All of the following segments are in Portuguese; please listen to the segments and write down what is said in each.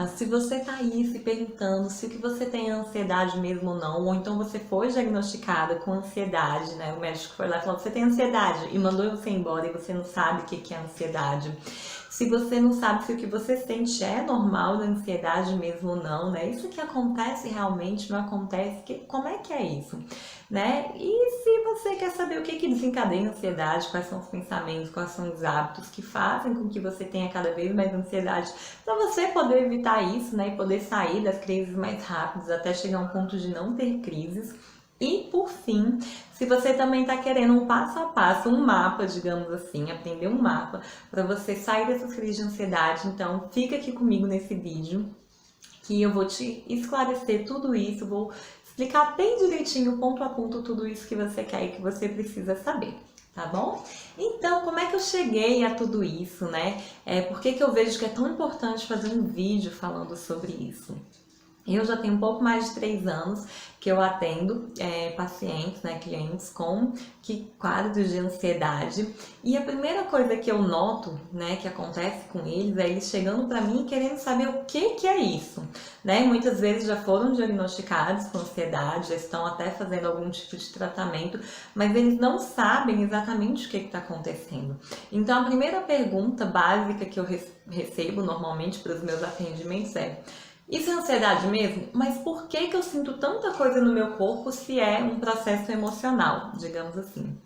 Se você tá aí se perguntando se o que você tem é ansiedade mesmo ou não, ou então você foi diagnosticada com ansiedade, né? O médico foi lá e falou: você tem ansiedade, e mandou você embora e você não sabe o que é ansiedade. Se você não sabe se o que você sente é normal da ansiedade mesmo ou não, né? Isso que acontece realmente, não acontece, como é que é isso, né? E se você quer saber o que desencadeia a ansiedade, quais são os pensamentos, quais são os hábitos que fazem com que você tenha cada vez mais ansiedade, para você poder evitar isso, né? E poder sair das crises mais rápidas até chegar a um ponto de não ter crises. E por fim, se você também está querendo um passo a passo, um mapa, digamos assim, aprender um mapa para você sair dessas crises de ansiedade, então fica aqui comigo nesse vídeo que eu vou te esclarecer tudo isso, vou explicar bem direitinho, ponto a ponto, tudo isso que você quer e que você precisa saber. Tá bom? Então, como é que eu cheguei a tudo isso, né? Por que eu vejo que é tão importante fazer um vídeo falando sobre isso? Eu já tenho um pouco mais de 3 anos que eu atendo pacientes, né, clientes com quadros de ansiedade. E a primeira coisa que eu noto, né, que acontece com eles é eles chegando para mim querendo saber o que é isso, né? Muitas vezes já foram diagnosticados com ansiedade, já estão até fazendo algum tipo de tratamento, mas eles não sabem exatamente o que está acontecendo. Então, a primeira pergunta básica que eu recebo normalmente para os meus atendimentos é: isso é ansiedade mesmo? Mas por que eu sinto tanta coisa no meu corpo se é um processo emocional, digamos assim?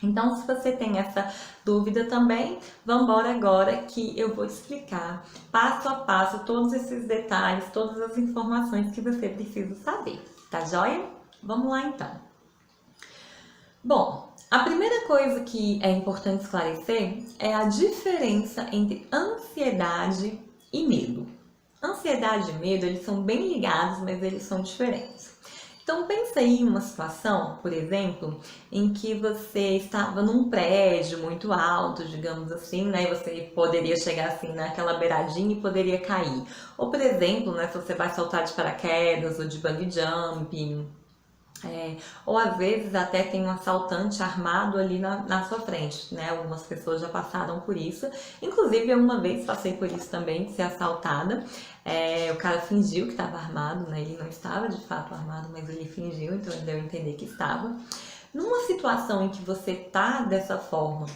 Então, se você tem essa dúvida também, vamos embora agora que eu vou explicar passo a passo todos esses detalhes, todas as informações que você precisa saber, tá joia? Vamos lá então. Bom, a primeira coisa que é importante esclarecer é a diferença entre ansiedade e medo. Ansiedade e medo, eles são bem ligados, mas eles são diferentes. Então, pensa aí em uma situação, por exemplo, em que você estava num prédio muito alto, digamos assim, né? E você poderia chegar assim naquela beiradinha e poderia cair. Ou, por exemplo, né, se você vai saltar de paraquedas ou de bungee jump, ou às vezes até tem um assaltante armado ali na sua frente, né? Algumas pessoas já passaram por isso. Inclusive, eu uma vez passei por isso também, de ser assaltada. O cara fingiu que estava armado, né? Ele não estava de fato armado, mas ele fingiu, então ele deu a entender que estava. Numa situação em que você tá dessa forma,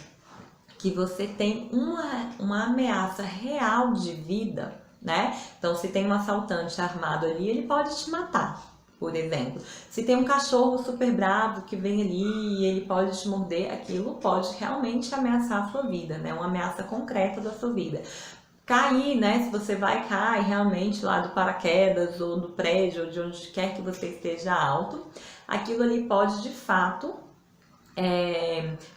que você tem uma ameaça real de vida, né? Então, se tem um assaltante armado ali, ele pode te matar. Por exemplo, se tem um cachorro super bravo que vem ali e ele pode te morder, aquilo pode realmente ameaçar a sua vida, né? Uma ameaça concreta da sua vida. Cair, né? Se você vai cair realmente lá do paraquedas ou do prédio ou de onde quer que você esteja alto, aquilo ali pode de fato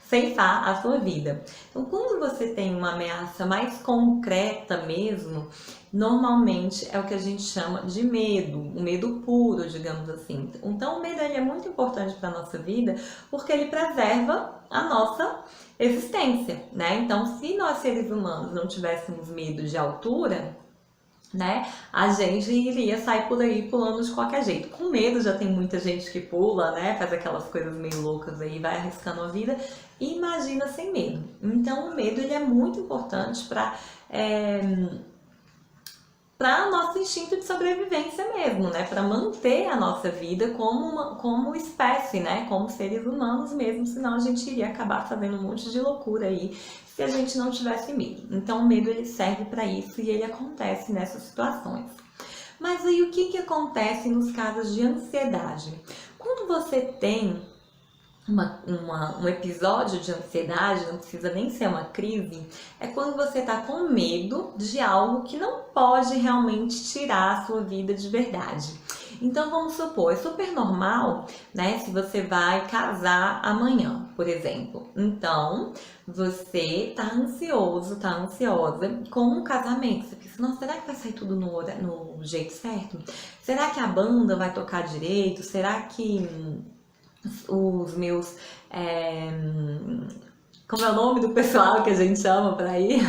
ceifar a sua vida. Então, quando você tem uma ameaça mais concreta mesmo, normalmente é o que a gente chama de medo, o medo puro, digamos assim. Então, o medo ele é muito importante para a nossa vida porque ele preserva a nossa existência, né? Então, se nós seres humanos não tivéssemos medo de altura, né, a gente iria sair por aí pulando de qualquer jeito. Com medo já tem muita gente que pula, né, faz aquelas coisas meio loucas aí, vai arriscando a vida. Imagina sem medo. Então o medo ele é muito importante para nosso instinto de sobrevivência mesmo, né? Para manter a nossa vida como espécie, né? Como seres humanos mesmo, senão a gente iria acabar fazendo um monte de loucura aí se a gente não tivesse medo. Então o medo ele serve para isso e ele acontece nessas situações. Mas aí o que acontece nos casos de ansiedade? Quando você tem um episódio de ansiedade, não precisa nem ser uma crise, é quando você está com medo de algo que não pode realmente tirar a sua vida de verdade. Então vamos supor, é super normal, né, se você vai casar amanhã, por exemplo. Então você tá ansioso, tá ansiosa com um casamento. Você pensa, nossa, será que vai sair tudo no jeito certo? Será que a banda vai tocar direito? Será que os meus como é o nome do pessoal que a gente chama para ir?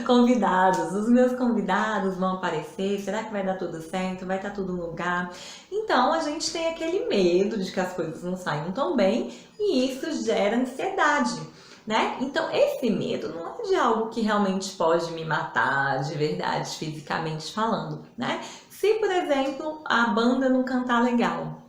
Convidados. Os meus convidados vão aparecer? Será que vai dar tudo certo? Vai estar tudo no lugar? Então a gente tem aquele medo de que as coisas não saiam tão bem e isso gera ansiedade. né? Então, esse medo não é de algo que realmente pode me matar de verdade, fisicamente falando, né? Se, por exemplo, a banda não cantar legal,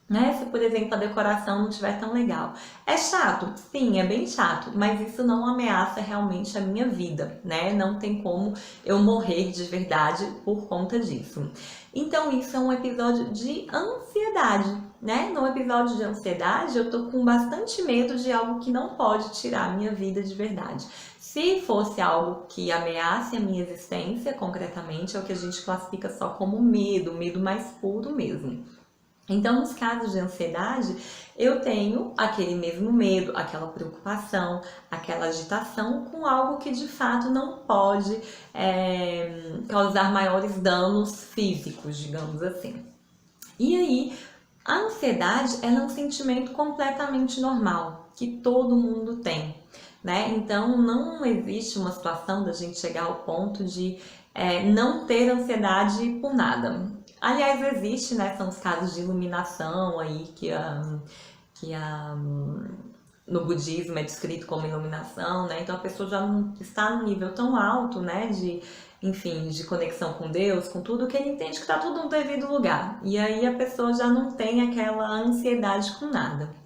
né? Se, por exemplo, a decoração não estiver tão legal. É chato? Sim, é bem chato, mas isso não ameaça realmente a minha vida, né? Não tem como eu morrer de verdade por conta disso. Então, isso é um episódio de ansiedade, né? No episódio de ansiedade, eu tô com bastante medo de algo que não pode tirar a minha vida de verdade. Se fosse algo que ameace a minha existência, concretamente, é o que a gente classifica só como medo, medo mais puro mesmo. Então, nos casos de ansiedade, eu tenho aquele mesmo medo, aquela preocupação, aquela agitação com algo que de fato não pode causar maiores danos físicos, digamos assim. E aí, a ansiedade ela é um sentimento completamente normal, que todo mundo tem, né? Então, não existe uma situação da gente chegar ao ponto de não ter ansiedade por nada. Aliás, existe, né? São os casos de iluminação aí que no budismo é descrito como iluminação, né? Então a pessoa já não está num nível tão alto, né? Enfim, de conexão com Deus, com tudo, que ele entende que está tudo no devido lugar. E aí a pessoa já não tem aquela ansiedade com nada.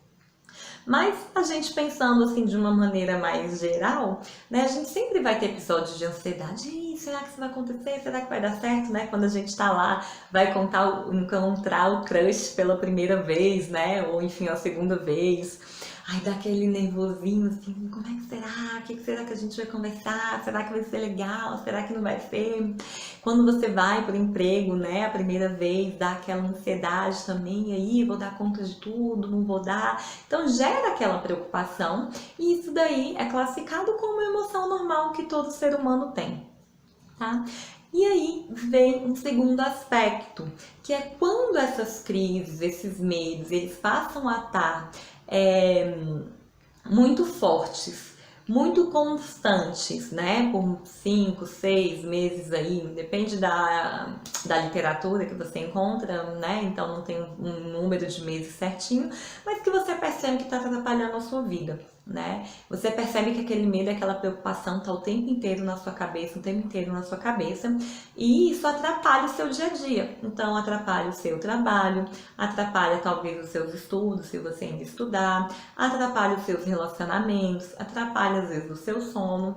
Mas a gente pensando assim de uma maneira mais geral, né? A gente sempre vai ter episódios de ansiedade. Ih, será que isso vai acontecer? Será que vai dar certo, né? Quando a gente tá lá, vai encontrar o crush pela primeira vez, né? Ou enfim, a segunda vez. Ai, dá aquele nervosinho assim, como é que será? O que será que a gente vai conversar? Será que vai ser legal? Será que não vai ser? Quando você vai para o emprego, né, a primeira vez, dá aquela ansiedade também, e aí vou dar conta de tudo, não vou dar. Então gera aquela preocupação e isso daí é classificado como uma emoção normal que todo ser humano tem, tá? E aí vem um segundo aspecto, que é quando essas crises, esses medos, eles passam a estar muito fortes, muito constantes, né? Por 5, 6 meses aí, depende da literatura que você encontra, né? Então não tem um número de meses certinho, mas que você percebe que está atrapalhando a sua vida, né? Você percebe que aquele medo, aquela preocupação tá o tempo inteiro na sua cabeça, o tempo inteiro na sua cabeça, e isso atrapalha o seu dia a dia. Então atrapalha o seu trabalho, atrapalha talvez os seus estudos, se você ainda estudar, atrapalha os seus relacionamentos, atrapalha às vezes o seu sono.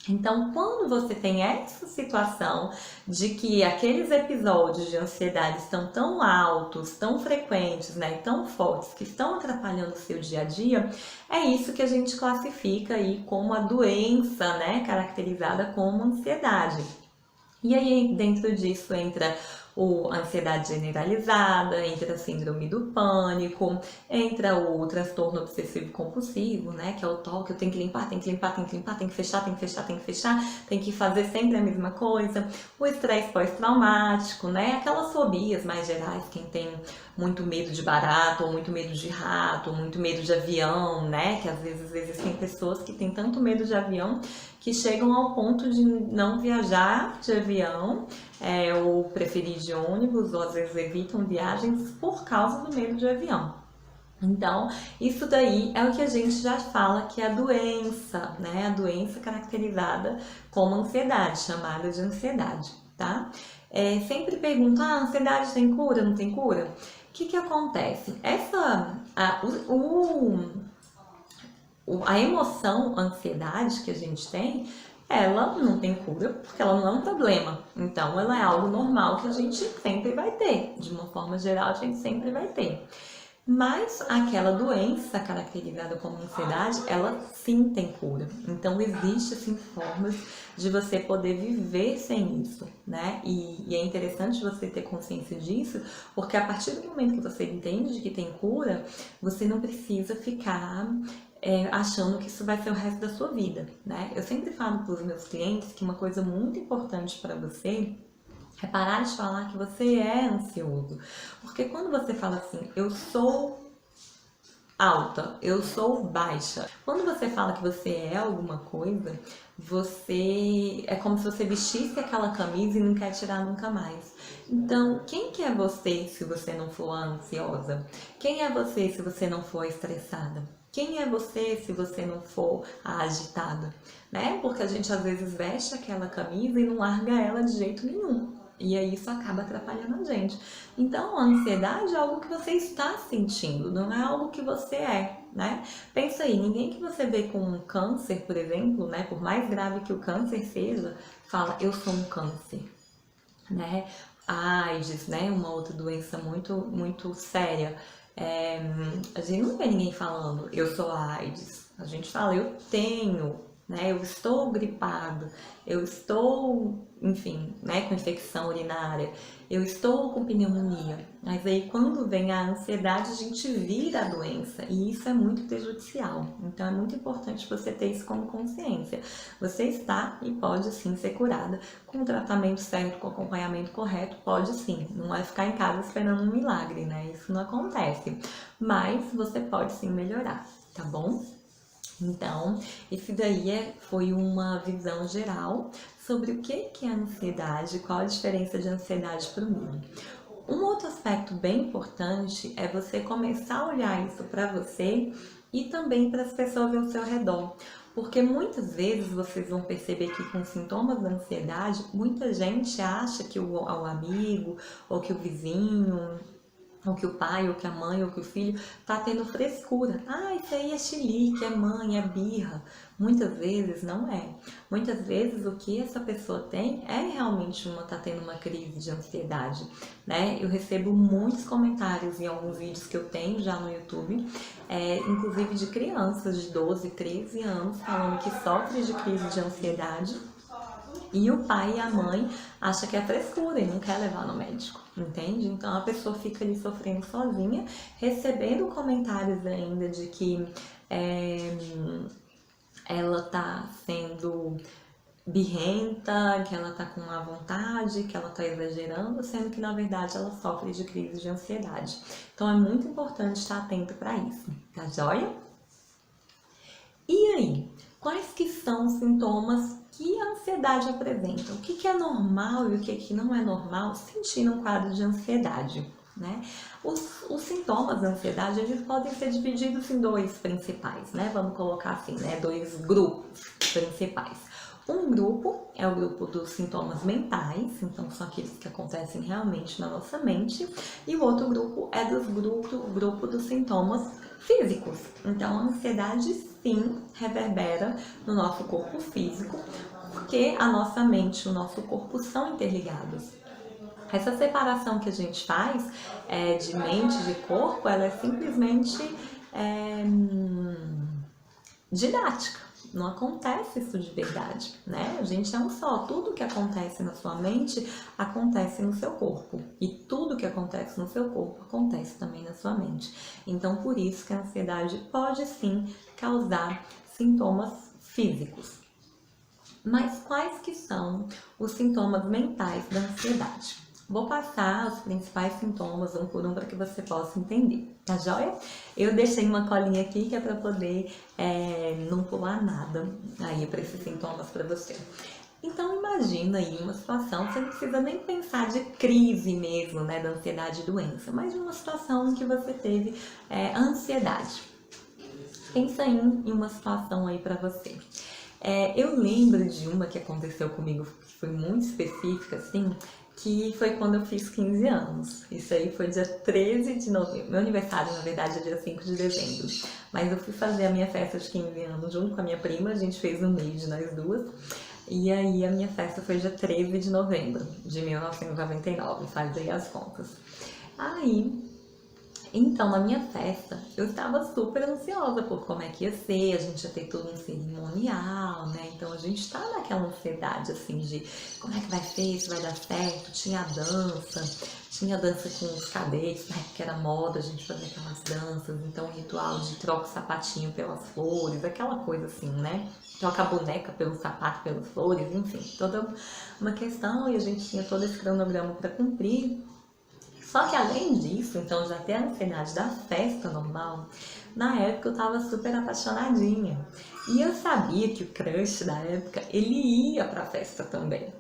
Então, quando você tem essa situação de que aqueles episódios de ansiedade estão tão altos, tão frequentes, né, e tão fortes, que estão atrapalhando o seu dia a dia, é isso que a gente classifica aí como a doença, né, caracterizada como ansiedade. E aí, dentro disso, entra a ansiedade generalizada, entra a síndrome do pânico, entra o transtorno obsessivo compulsivo, né? Que é o TOC, que eu tenho que limpar, tenho que limpar, tenho que limpar, tenho que fechar, tenho que fechar, tenho que fechar, tenho que fazer sempre a mesma coisa. O estresse pós-traumático, né? Aquelas fobias mais gerais, quem tem muito medo de barato, ou muito medo de rato, ou muito medo de avião, né? Que às vezes existem pessoas que têm tanto medo de avião que chegam ao ponto de não viajar de avião, ou preferir de ônibus, ou às vezes evitam viagens por causa do medo de avião. Então, isso daí é o que a gente já fala que é a doença, né? A doença caracterizada como ansiedade, chamada de ansiedade, tá? Sempre perguntam, a ansiedade tem cura, não tem cura? O que acontece? A emoção, a ansiedade que a gente tem, ela não tem cura, porque ela não é um problema. Então, ela é algo normal que a gente sempre vai ter. De uma forma geral, a gente sempre vai ter. Mas aquela doença caracterizada como ansiedade, ela sim tem cura. Então, existe sim formas de você poder viver sem isso, né? E é interessante você ter consciência disso, porque a partir do momento que você entende que tem cura, você não precisa ficar achando que isso vai ser o resto da sua vida, né? Eu sempre falo para os meus clientes que uma coisa muito importante para você é parar de falar que você é ansioso. Porque quando você fala assim, eu sou alta, eu sou baixa. Quando você fala que você é alguma coisa, você é como se você vestisse aquela camisa e não quer tirar nunca mais. Então, quem que é você se você não for ansiosa? Quem é você se você não for estressada? Quem é você se você não for a agitada, né? Porque a gente às vezes veste aquela camisa e não larga ela de jeito nenhum. E aí isso acaba atrapalhando a gente. Então, a ansiedade é algo que você está sentindo, não é algo que você é, né? Pensa aí, ninguém que você vê com um câncer, por exemplo, né? Por mais grave que o câncer seja, fala, eu sou um câncer, né? A AIDS, né? Uma outra doença muito séria. A gente não vê ninguém falando, eu sou a AIDS. A gente fala, eu tenho, né? Eu estou gripado, eu estou, enfim, né? Com infecção urinária, eu estou com pneumonia. Mas aí quando vem a ansiedade, a gente vira a doença e isso é muito prejudicial. Então é muito importante você ter isso como consciência. Você está e pode sim ser curada com o tratamento certo, com o acompanhamento correto, pode sim. Não é ficar em casa esperando um milagre, né? Isso não acontece. Mas você pode sim melhorar, tá bom? Então, esse daí foi uma visão geral sobre o que é a ansiedade, qual a diferença de ansiedade para o medo. Um outro aspecto bem importante é você começar a olhar isso para você e também para as pessoas ao seu redor. Porque muitas vezes vocês vão perceber que com sintomas da ansiedade, muita gente acha que o amigo ou que o vizinho ou que o pai, ou que a mãe, ou que o filho tá tendo frescura. Ah, isso aí é chilique, é mãe, é birra. Muitas vezes não é. Muitas vezes o que essa pessoa tem é realmente tá tendo uma crise de ansiedade, né? Eu recebo muitos comentários em alguns vídeos que eu tenho já no YouTube, inclusive de crianças de 12, 13 anos falando que sofrem de crise de ansiedade. E o pai e a mãe acham que é frescura e não quer levar no médico, entende? Então a pessoa fica ali sofrendo sozinha, recebendo comentários ainda de que ela tá sendo birrenta, que ela tá com má vontade, que ela tá exagerando, sendo que na verdade ela sofre de crise de ansiedade. Então é muito importante estar atento para isso, tá joia? E aí, quais que são os sintomas que a ansiedade apresenta? O que é normal e o que não é normal sentir num quadro de ansiedade, né? Os sintomas da ansiedade, eles podem ser divididos em dois principais, né? Vamos colocar assim, né? Dois grupos principais. Um grupo é o grupo dos sintomas mentais, então são aqueles que acontecem realmente na nossa mente, e o outro grupo é o grupo dos sintomas físicos. Então a ansiedade sim reverbera no nosso corpo físico, porque a nossa mente e o nosso corpo são interligados. Essa separação que a gente faz de mente e de corpo, ela é simplesmente didática. Não acontece isso de verdade, né? A gente é um só. Tudo que acontece na sua mente acontece no seu corpo. E tudo que acontece no seu corpo acontece também na sua mente. Então, por isso que a ansiedade pode sim causar sintomas físicos. Mas quais que são os sintomas mentais da ansiedade? Vou passar os principais sintomas um por um para que você possa entender, tá joia? Eu deixei uma colinha aqui que é para poder não pular nada aí para esses sintomas para você. Então imagina aí uma situação, você não precisa nem pensar de crise mesmo, né, da ansiedade e doença, mas de uma situação em que você teve ansiedade. Pensa em uma situação aí para você. Eu lembro de uma que aconteceu comigo, que foi muito específica, assim, que foi quando eu fiz 15 anos. Isso aí foi dia 13 de novembro. Meu aniversário, na verdade, é dia 5 de dezembro. Mas eu fui fazer a minha festa de 15 anos junto com a minha prima, a gente fez um mês de nós duas. E aí a minha festa foi dia 13 de novembro de 1999, faz aí as contas. Então, na minha festa, eu estava super ansiosa por como é que ia ser, a gente ia ter todo um cerimonial, né? Então, a gente tá naquela ansiedade, assim, de como é que vai ser, se vai dar certo. Tinha dança com os cadetes, né? Que era moda, a gente fazia aquelas danças. Então, o ritual de troca o sapatinho pelas flores, aquela coisa assim, né? Troca a boneca pelo sapato, pelas flores, enfim. Toda uma questão e a gente tinha todo esse cronograma para cumprir. Só que além disso, então já ter a ansiedade da festa normal, na época eu tava super apaixonadinha. E eu sabia que o crush da época, ele ia pra festa também.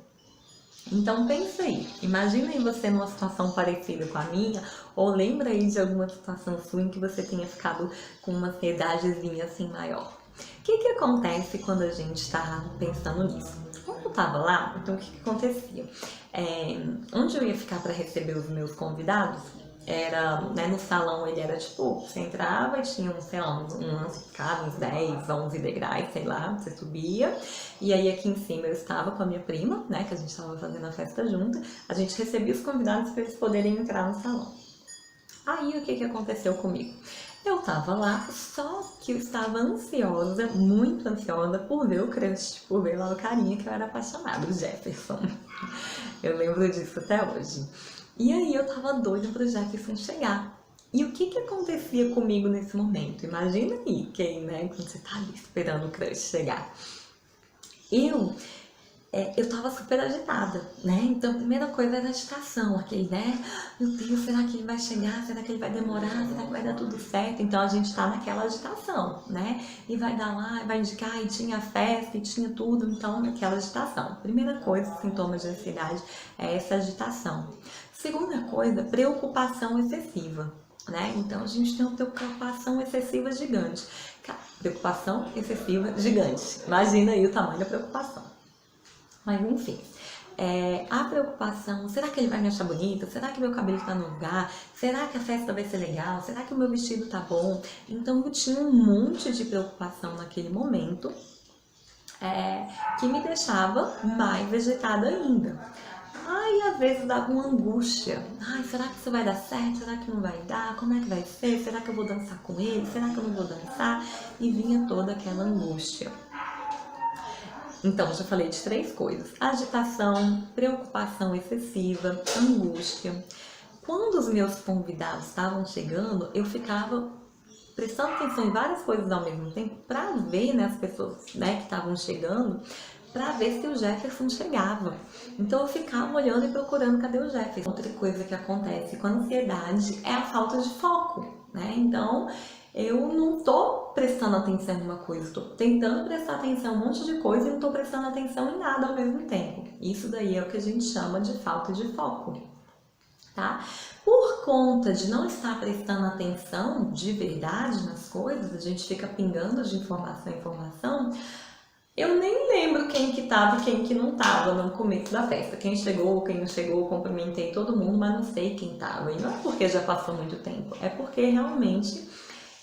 Então pensa aí, imagina aí você numa situação parecida com a minha, ou lembra aí de alguma situação sua em que você tenha ficado com uma ansiedadezinha assim maior. O que acontece quando a gente está pensando nisso? Quando eu tava lá, então o que acontecia? Onde eu ia ficar para receber os meus convidados, era, né, no salão ele era tipo, você entrava e tinha, sei lá, uns 10, 11 degraus, sei lá, você subia, e aí aqui em cima eu estava com a minha prima, né, que a gente estava fazendo a festa junto, a gente recebia os convidados para eles poderem entrar no salão. Aí o que aconteceu comigo? Eu tava lá, só que eu estava ansiosa, muito ansiosa por ver o crush, por ver lá o carinha que eu era apaixonada, o Jefferson. Eu lembro disso até hoje. E aí eu tava doida pro Jefferson chegar. E o que acontecia comigo nesse momento? Imagina aí, né, quando você tá ali esperando o crush chegar. Eu tava super agitada, né? Então, a primeira coisa era a agitação, aquele, né? Meu Deus, será que ele vai chegar? Será que ele vai demorar? Será que vai dar tudo certo? Então, a gente tá naquela agitação, né? E vai dar lá, vai indicar, e tinha festa, e tinha tudo, então, naquela agitação. Primeira coisa, sintomas de ansiedade é essa agitação. Segunda coisa, preocupação excessiva, né? Então, a gente tem uma preocupação excessiva gigante. Preocupação excessiva gigante. Imagina aí o tamanho da preocupação. Mas enfim, a preocupação, será que ele vai me achar bonita? Será que meu cabelo está no lugar? Será que a festa vai ser legal? Será que o meu vestido tá bom? Então eu tinha um monte de preocupação naquele momento, que me deixava mais agitada ainda. Ai, às vezes dava uma angústia. Ai, será que isso vai dar certo? Será que não vai dar? Como é que vai ser? Será que eu vou dançar com ele? Será que eu não vou dançar? E vinha toda aquela angústia. Então, já falei de 3 coisas: agitação, preocupação excessiva, angústia. Quando os meus convidados estavam chegando, eu ficava prestando atenção em várias coisas ao mesmo tempo para ver, né, as pessoas, né, que estavam chegando, para ver se o Jefferson chegava. Então eu ficava olhando e procurando cadê o Jefferson. Outra coisa que acontece com a ansiedade é a falta de foco, né? Então eu não tô prestando atenção em uma coisa, tô tentando prestar atenção em um monte de coisa e não tô prestando atenção em nada ao mesmo tempo. Isso daí é o que a gente chama de falta de foco, tá? Por conta de não estar prestando atenção de verdade nas coisas, a gente fica pingando de informação em informação. Eu nem lembro quem que tava e quem que não tava no começo da festa. Quem chegou, quem não chegou, cumprimentei todo mundo, mas não sei quem tava. E não é porque já passou muito tempo, é porque realmente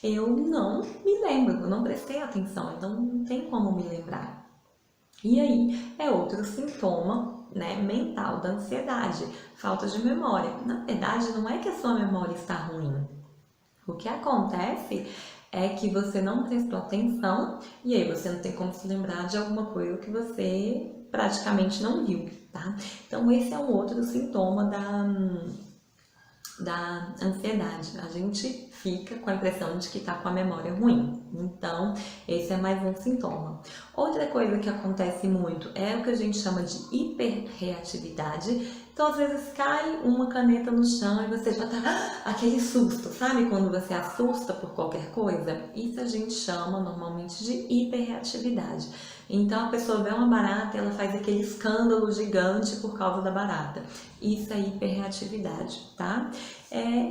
eu não me lembro, eu não prestei atenção, então não tem como me lembrar. E aí é outro sintoma, né, mental da ansiedade, falta de memória. Na verdade, não é que a sua memória está ruim. O que acontece é que você não prestou atenção e aí você não tem como se lembrar de alguma coisa que você praticamente não viu, tá? Então esse é um outro sintoma da ansiedade. A gente fica com a impressão de que está com a memória ruim. Então, esse é mais um sintoma. Outra coisa que acontece muito é o que a gente chama de hiperreatividade. Então, às vezes cai uma caneta no chão e você já tá aquele susto, sabe? Quando você assusta por qualquer coisa, isso a gente chama normalmente de hiperreatividade. Então a pessoa vê uma barata e ela faz aquele escândalo gigante por causa da barata. Isso é hiperreatividade, tá?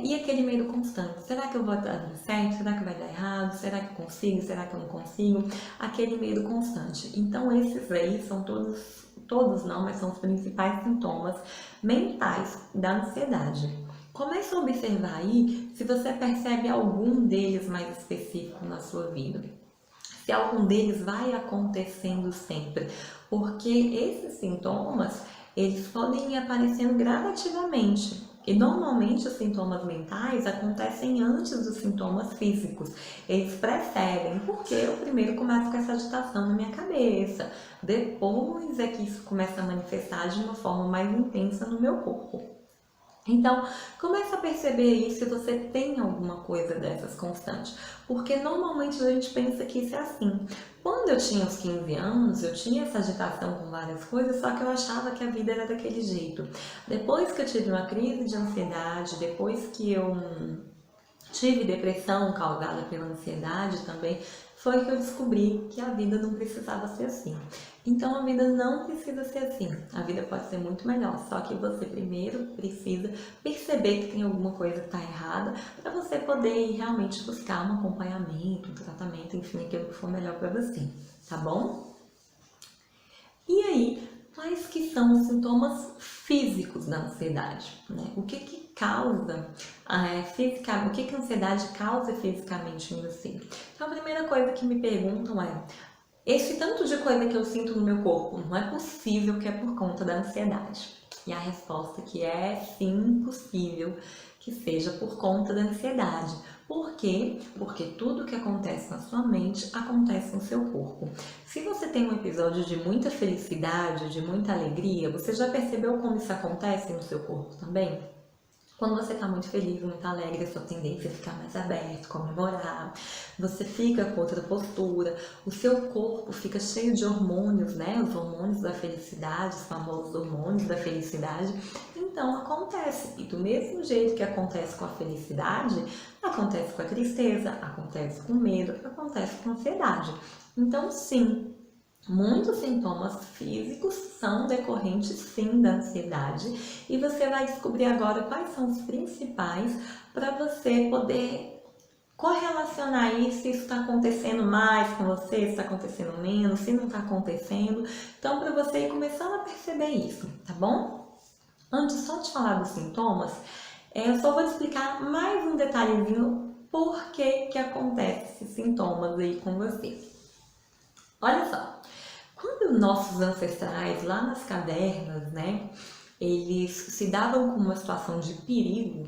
E aquele medo constante. Será que eu vou dar certo? Será que vai dar errado? Será que eu consigo? Será que eu não consigo? Aquele medo constante. Então esses aí são todos não, mas são os principais sintomas mentais da ansiedade. Comece a observar aí se você percebe algum deles mais específico na sua vida. Se algum deles vai acontecendo sempre, porque esses sintomas, eles podem ir aparecendo gradativamente. E normalmente os sintomas mentais acontecem antes dos sintomas físicos. Eles precedem, porque eu primeiro começo com essa agitação na minha cabeça. Depois é que isso começa a manifestar de uma forma mais intensa no meu corpo. Então, comece a perceber aí se você tem alguma coisa dessas constante, porque normalmente a gente pensa que isso é assim. Quando eu tinha uns 15 anos, eu tinha essa agitação com várias coisas, só que eu achava que a vida era daquele jeito. Depois que eu tive uma crise de ansiedade, depois que eu tive depressão causada pela ansiedade também, foi que eu descobri que a vida não precisava ser assim. Então a vida não precisa ser assim, a vida pode ser muito melhor, só que você primeiro precisa perceber que tem alguma coisa que está errada para você poder ir realmente buscar um acompanhamento, um tratamento, enfim, aquilo que for melhor para você, tá bom? E aí, quais que são os sintomas físicos da ansiedade, né? O que que causa o que que a ansiedade causa fisicamente em você? Então a primeira coisa que me perguntam é: esse tanto de coisa que eu sinto no meu corpo, não é possível que é por conta da ansiedade? E a resposta que é sim possível que seja por conta da ansiedade. Por quê? Porque tudo que acontece na sua mente acontece no seu corpo. Se você tem um episódio de muita felicidade, de muita alegria, você já percebeu como isso acontece no seu corpo também? Quando você está muito feliz, muito alegre, a sua tendência é ficar mais aberto, comemorar, você fica com outra postura, o seu corpo fica cheio de hormônios, né? Os hormônios da felicidade, os famosos hormônios da felicidade. Então acontece. E do mesmo jeito que acontece com a felicidade, acontece com a tristeza, acontece com o medo, acontece com a ansiedade. Então, sim. Muitos sintomas físicos são decorrentes sim da ansiedade e você vai descobrir agora quais são os principais para você poder correlacionar isso, se isso está acontecendo mais com você, se está acontecendo menos, se não está acontecendo. Então, para você ir começando a perceber isso, tá bom? Antes só de falar dos sintomas, eu só vou te explicar mais um detalhezinho por que acontece esses sintomas aí com você. Olha só. Quando nossos ancestrais, lá nas cavernas, né, eles se davam com uma situação de perigo,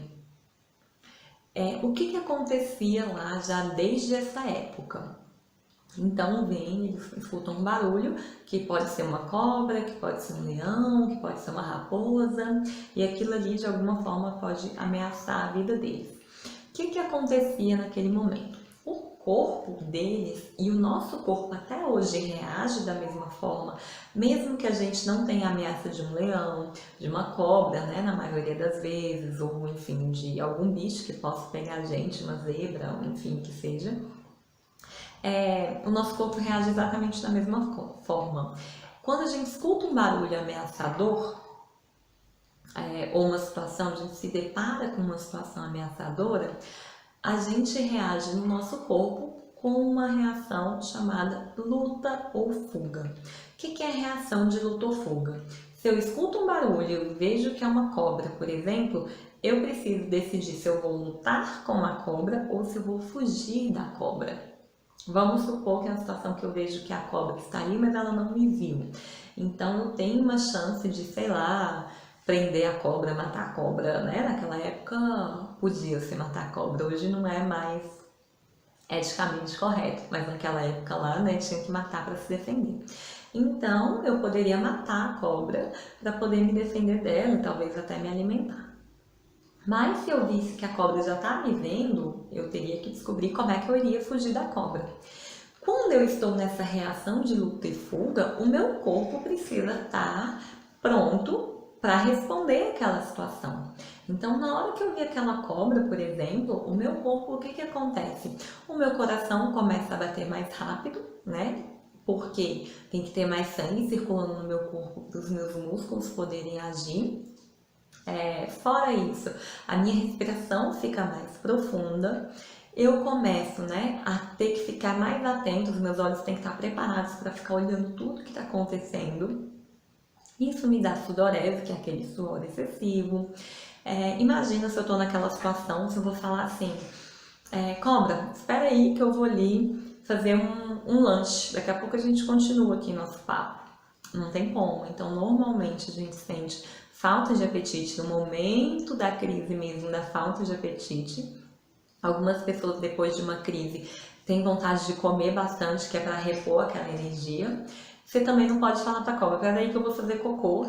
o que acontecia lá já desde essa época? Então eles escutam um barulho, que pode ser uma cobra, que pode ser um leão, que pode ser uma raposa, e aquilo ali de alguma forma pode ameaçar a vida deles. O que acontecia naquele momento? O corpo deles e o nosso corpo até hoje reage da mesma forma, mesmo que a gente não tenha ameaça de um leão, de uma cobra, né, na maioria das vezes, ou enfim, de algum bicho que possa pegar a gente, uma zebra, ou enfim, que seja, o nosso corpo reage exatamente da mesma forma. Quando a gente escuta um barulho ameaçador, ou uma situação, a gente se depara com uma situação ameaçadora, a gente reage no nosso corpo com uma reação chamada luta ou fuga. O que é a reação de luta ou fuga? Se eu escuto um barulho e vejo que é uma cobra, por exemplo, eu preciso decidir se eu vou lutar com a cobra ou se eu vou fugir da cobra. Vamos supor que é uma situação que eu vejo que a cobra está ali, mas ela não me viu. Então eu tenho uma chance de, sei lá, prender a cobra, matar a cobra, né? Naquela época podia-se matar a cobra, hoje não é mais eticamente correto, mas naquela época lá, né, tinha que matar para se defender. Então eu poderia matar a cobra para poder me defender dela e talvez até me alimentar. Mas se eu visse que a cobra já está me vendo, eu teria que descobrir como é que eu iria fugir da cobra. Quando eu estou nessa reação de luta e fuga, o meu corpo precisa estar pronto para responder àquela situação. Então, na hora que eu vi aquela cobra, por exemplo, o meu corpo, o que acontece? O meu coração começa a bater mais rápido, né? Porque tem que ter mais sangue circulando no meu corpo para os meus músculos poderem agir. Fora isso, a minha respiração fica mais profunda. Eu começo, né, a ter que ficar mais atento, os meus olhos têm que estar preparados para ficar olhando tudo que está acontecendo. Isso me dá sudorese, que é aquele suor excessivo. Imagina se eu estou naquela situação, se eu vou falar assim, cobra, espera aí que eu vou ali fazer um lanche, daqui a pouco a gente continua aqui nosso papo. Não tem como, então normalmente a gente sente falta de apetite no momento da crise mesmo, da falta de apetite. Algumas pessoas depois de uma crise têm vontade de comer bastante, que é para repor aquela energia. Você também não pode falar pra cobra, peraí que eu vou fazer cocô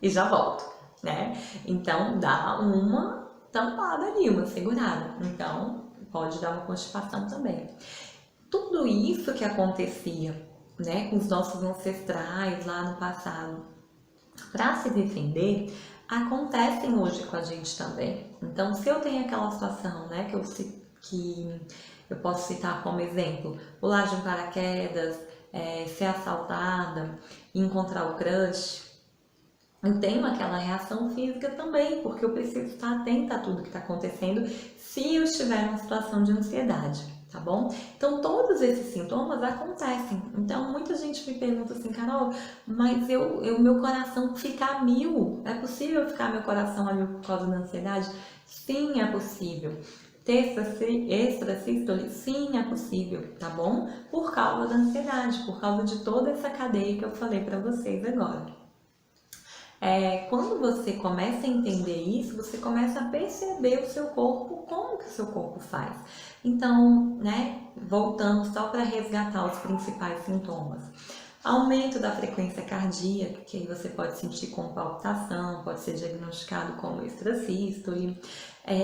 e já volto, né? Então dá uma tampada ali, uma segurada. Então pode dar uma constipação também. Tudo isso que acontecia, né, com os nossos ancestrais lá no passado, para se defender, acontecem hoje com a gente também. Então, se eu tenho aquela situação, né, que eu que eu posso citar como exemplo: pular de um paraquedas, ser assaltada, encontrar o crush, eu tenho aquela reação física também, porque eu preciso estar atenta a tudo que está acontecendo se eu estiver numa situação de ansiedade, tá bom? Então, todos esses sintomas acontecem. Então, muita gente me pergunta assim: Carol, mas meu coração fica a mil. É possível ficar meu coração a mil por causa da ansiedade? Sim, é possível. Ter extrasístole? Sim, é possível, tá bom? Por causa da ansiedade, por causa de toda essa cadeia que eu falei para vocês agora. Quando você começa a entender isso, você começa a perceber o seu corpo, como que o seu corpo faz. Então, né, voltando só para resgatar os principais sintomas. Aumento da frequência cardíaca, que aí você pode sentir com palpitação, pode ser diagnosticado como extrasístole.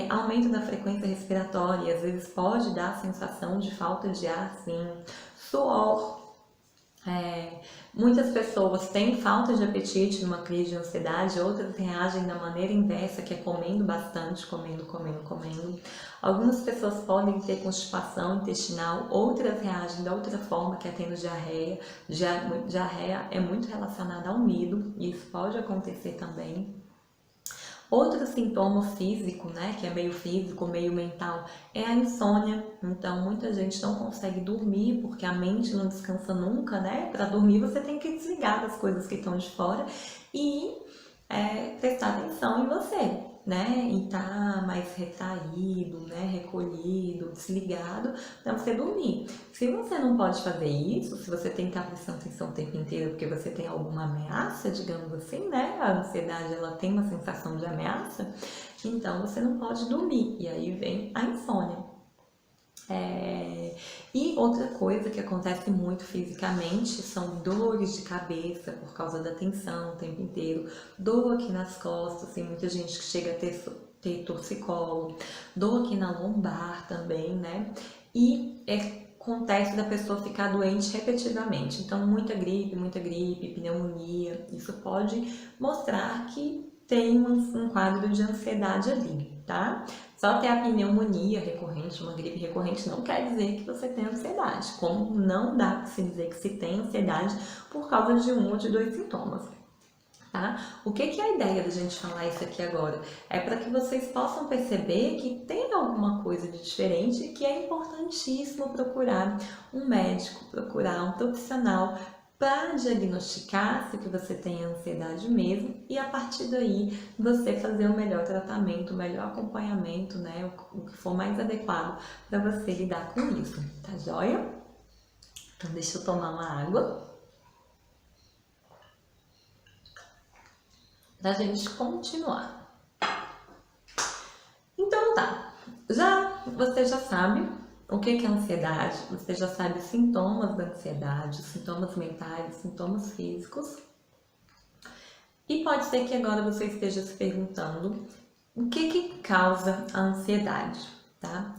Aumento da frequência respiratória, às vezes pode dar a sensação de falta de ar, sim. Suor. Muitas pessoas têm falta de apetite numa crise de ansiedade, outras reagem da maneira inversa, que é comendo bastante, comendo. Algumas pessoas podem ter constipação intestinal, outras reagem da outra forma, que é tendo diarreia. Diarreia é muito relacionada ao medo, e isso pode acontecer também. Outro sintoma físico, né, que é meio físico, meio mental, é a insônia. Então, muita gente não consegue dormir porque a mente não descansa nunca, né? Para dormir você tem que desligar das coisas que estão de fora e prestar atenção em você, né? E tá mais retraído, né? Recolhido, desligado, para você dormir. Se você não pode fazer isso, se você tem que estar prestando atenção o tempo inteiro porque você tem alguma ameaça, digamos assim, né? A ansiedade, ela tem uma sensação de ameaça, então você não pode dormir. E aí vem a insônia. E outra coisa que acontece muito fisicamente são dores de cabeça por causa da tensão o tempo inteiro, dor aqui nas costas, tem muita gente que chega a ter torcicolo, dor aqui na lombar também, né? E acontece da pessoa ficar doente repetidamente, então muita gripe, pneumonia, isso pode mostrar que tem um quadro de ansiedade ali, tá? Só ter a pneumonia recorrente, uma gripe recorrente, não quer dizer que você tem ansiedade. Como não dá para se dizer que se tem ansiedade por causa de um ou de dois sintomas. Tá? O que é a ideia da gente falar isso aqui agora? É para que vocês possam perceber que tem alguma coisa de diferente e que é importantíssimo procurar um médico, procurar um profissional para diagnosticar se que você tem ansiedade mesmo e a partir daí você fazer o melhor tratamento, o melhor acompanhamento, né? O que for mais adequado para você lidar com isso, tá joia? Então deixa eu tomar uma água pra gente continuar. Então tá, você já sabe o que é ansiedade, você já sabe os sintomas da ansiedade, os sintomas mentais, os sintomas físicos. E pode ser que agora você esteja se perguntando o que causa a ansiedade, tá?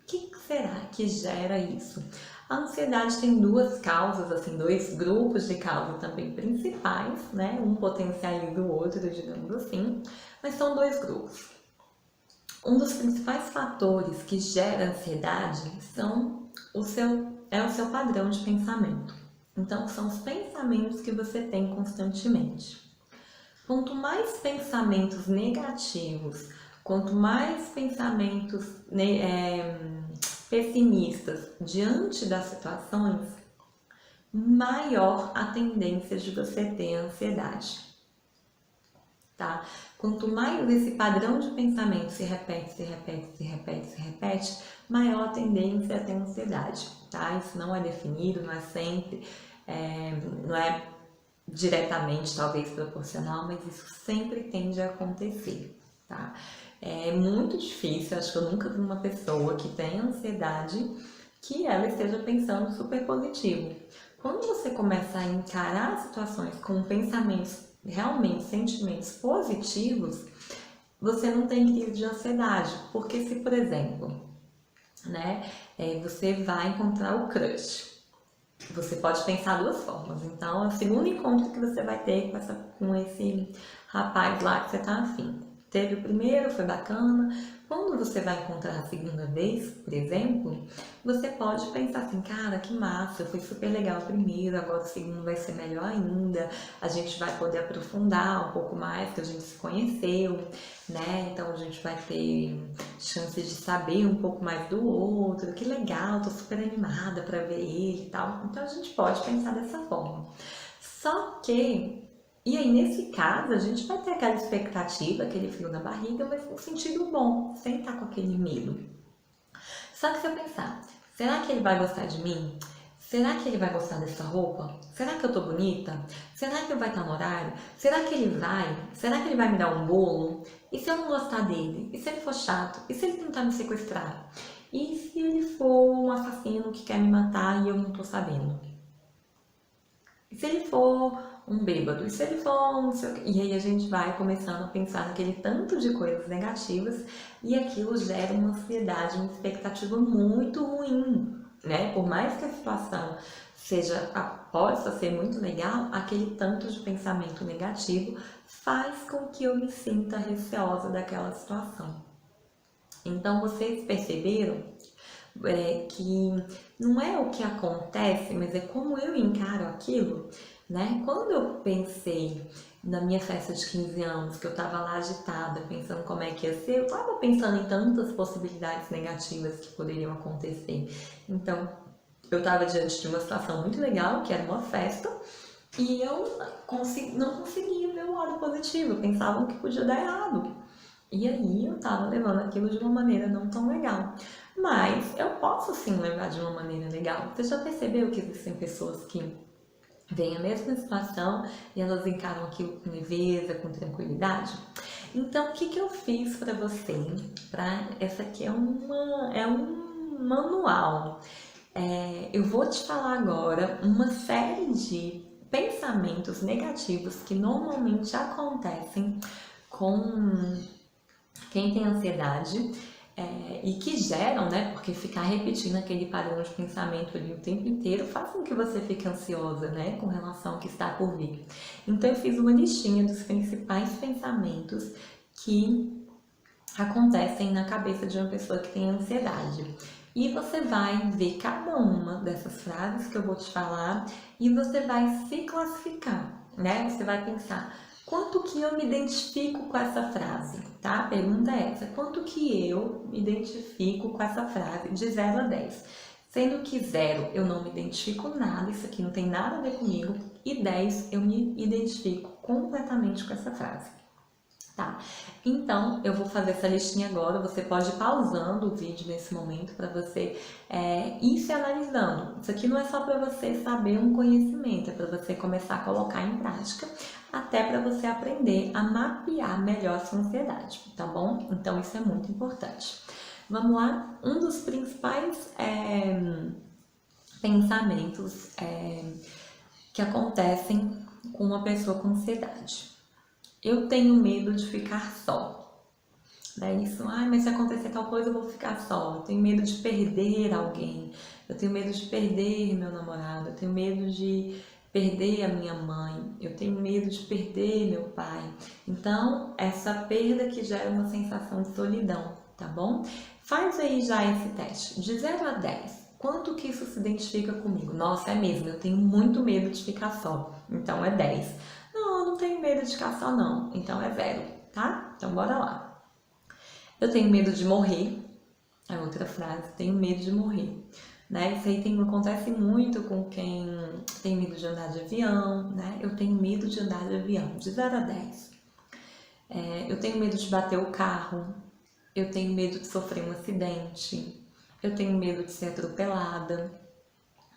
O que será que gera isso? A ansiedade tem duas causas, assim, dois grupos de causas também principais, né? Um potencializa o outro, digamos assim, mas são dois grupos. Um dos principais fatores que gera ansiedade é o seu padrão de pensamento. Então, são os pensamentos que você tem constantemente. Quanto mais pensamentos negativos, quanto mais pensamentos pessimistas diante das situações, maior a tendência de você ter ansiedade. Tá? Quanto mais esse padrão de pensamento se repete, maior a tendência a ter ansiedade, tá? Isso não é definido, não é sempre, não é diretamente talvez proporcional, mas isso sempre tende a acontecer, tá? É muito difícil, acho que eu nunca vi uma pessoa que tem ansiedade que ela esteja pensando super positivo. Quando você começa a encarar situações com pensamentos realmente sentimentos positivos, você não tem crise de ansiedade, porque se, por exemplo, né, você vai encontrar o crush, você pode pensar duas formas. Então, é o segundo encontro que você vai ter com esse rapaz lá que você tá afim. teve o primeiro, foi bacana. Quando você vai encontrar a segunda vez, por exemplo, você pode pensar assim, cara, que massa, foi super legal o primeiro, agora o segundo vai ser melhor ainda, a gente vai poder aprofundar um pouco mais, que a gente se conheceu, né? Então a gente vai ter chance de saber um pouco mais do outro, que legal, tô super animada para ver ele e tal. Então a gente pode pensar dessa forma. Só que, e aí nesse caso, a gente vai ter aquela expectativa, aquele frio na barriga, mas no sentido bom, sem estar com aquele medo. Só que se eu pensar, será que ele vai gostar de mim? Será que ele vai gostar dessa roupa? Será que eu tô bonita? Será que ele vai estar no horário? Será que ele vai? Será que ele vai me dar um bolo? E se eu não gostar dele? E se ele for chato? E se ele tentar me sequestrar? E se ele for um assassino que quer me matar e eu não tô sabendo? E se ele for um bêbado? E se ele for um não sei o quê? E aí a gente vai começando a pensar naquele tanto de coisas negativas e aquilo gera uma ansiedade, uma expectativa muito ruim, né? Por mais que a situação possa ser muito legal, aquele tanto de pensamento negativo faz com que eu me sinta receosa daquela situação. Então vocês perceberam que não é o que acontece, mas é como eu encaro aquilo, né? Quando eu pensei na minha festa de 15 anos, que eu tava lá agitada, pensando como é que ia ser, eu tava pensando em tantas possibilidades negativas que poderiam acontecer. Então, eu tava diante de uma situação muito legal, que era uma festa, e eu não conseguia ver o lado positivo, eu pensava que podia dar errado. E aí eu tava levando aquilo de uma maneira não tão legal. Mas eu posso sim levar de uma maneira legal. Você já percebeu que existem pessoas que veem a mesma situação e elas encaram aquilo com leveza, com tranquilidade? Então, o que que eu fiz para você? Essa aqui é um manual. Eu vou te falar agora uma série de pensamentos negativos que normalmente acontecem com quem tem ansiedade e que geram, né? Porque ficar repetindo aquele padrão de pensamento ali o tempo inteiro faz com que você fique ansiosa, né? Com relação ao que está por vir. Então eu fiz uma listinha dos principais pensamentos que acontecem na cabeça de uma pessoa que tem ansiedade. E você vai ver cada uma dessas frases que eu vou te falar e você vai se classificar, né? Você vai pensar quanto que eu me identifico com essa frase, tá? A pergunta é essa: quanto que eu me identifico com essa frase de 0 a 10? Sendo que 0 eu não me identifico nada, isso aqui não tem nada a ver comigo, e 10 eu me identifico completamente com essa frase. Tá, então eu vou fazer essa listinha agora. Você pode ir pausando o vídeo nesse momento para você ir se analisando. Isso aqui não é só para você saber um conhecimento, é para você começar a colocar em prática, até para você aprender a mapear melhor a sua ansiedade, tá bom? Então isso é muito importante. Vamos lá, um dos principais pensamentos que acontecem com uma pessoa com ansiedade. Eu tenho medo de ficar só. Daí isso, mas se acontecer tal coisa eu vou ficar só. Eu tenho medo de perder alguém. Eu tenho medo de perder meu namorado. Eu tenho medo de perder a minha mãe. Eu tenho medo de perder meu pai. Então, essa perda que gera uma sensação de solidão, tá bom? Faz aí já esse teste. De 0 a 10, quanto que isso se identifica comigo? Nossa, é mesmo, eu tenho muito medo de ficar só. Então é 10. Não, eu não tenho medo de ficar só não. Então é 0, tá? Então bora lá. Eu tenho medo de morrer. É outra frase, tenho medo de morrer. Né? Isso aí acontece muito com quem tem medo de andar de avião, né? Eu tenho medo de andar de avião, de 0 a 10. Eu tenho medo de bater o carro. Eu tenho medo de sofrer um acidente. Eu tenho medo de ser atropelada.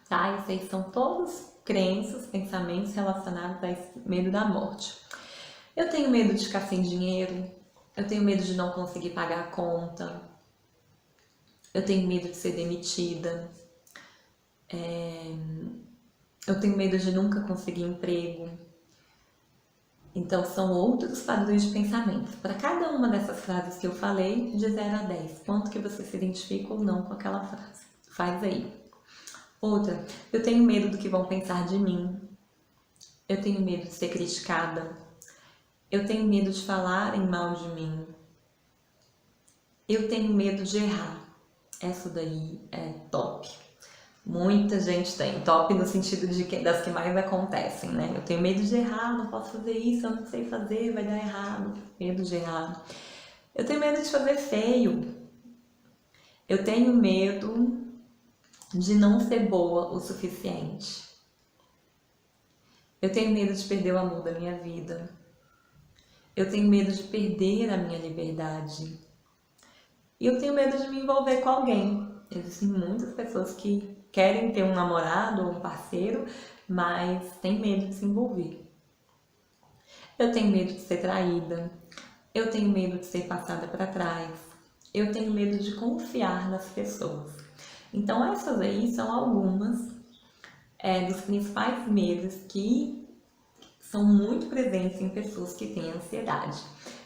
Tá? Isso aí são todos crenças, pensamentos relacionados a esse medo da morte. Eu tenho medo de ficar sem dinheiro. Eu tenho medo de não conseguir pagar a conta. Eu tenho medo de ser demitida. Eu tenho medo de nunca conseguir emprego. Então, são outros padrões de pensamento. Para cada uma dessas frases que eu falei, de 0 a 10, quanto que você se identifica ou não com aquela frase? Faz aí. Outra, eu tenho medo do que vão pensar de mim. Eu tenho medo de ser criticada. Eu tenho medo de falarem mal de mim. Eu tenho medo de errar. Essa daí é top. Muita gente tem. Top no sentido de que, das que mais acontecem, né? Eu tenho medo de errar, não posso fazer isso, eu não sei fazer, vai dar errado. Medo de errar. Eu tenho medo de fazer feio. Eu tenho medo de não ser boa o suficiente. Eu tenho medo de perder o amor da minha vida. Eu tenho medo de perder a minha liberdade. E eu tenho medo de me envolver com alguém. Existem muitas pessoas que querem ter um namorado ou um parceiro, mas têm medo de se envolver. Eu tenho medo de ser traída. Eu tenho medo de ser passada para trás. Eu tenho medo de confiar nas pessoas. Então essas aí são algumas dos principais medos que são muito presentes em pessoas que têm ansiedade,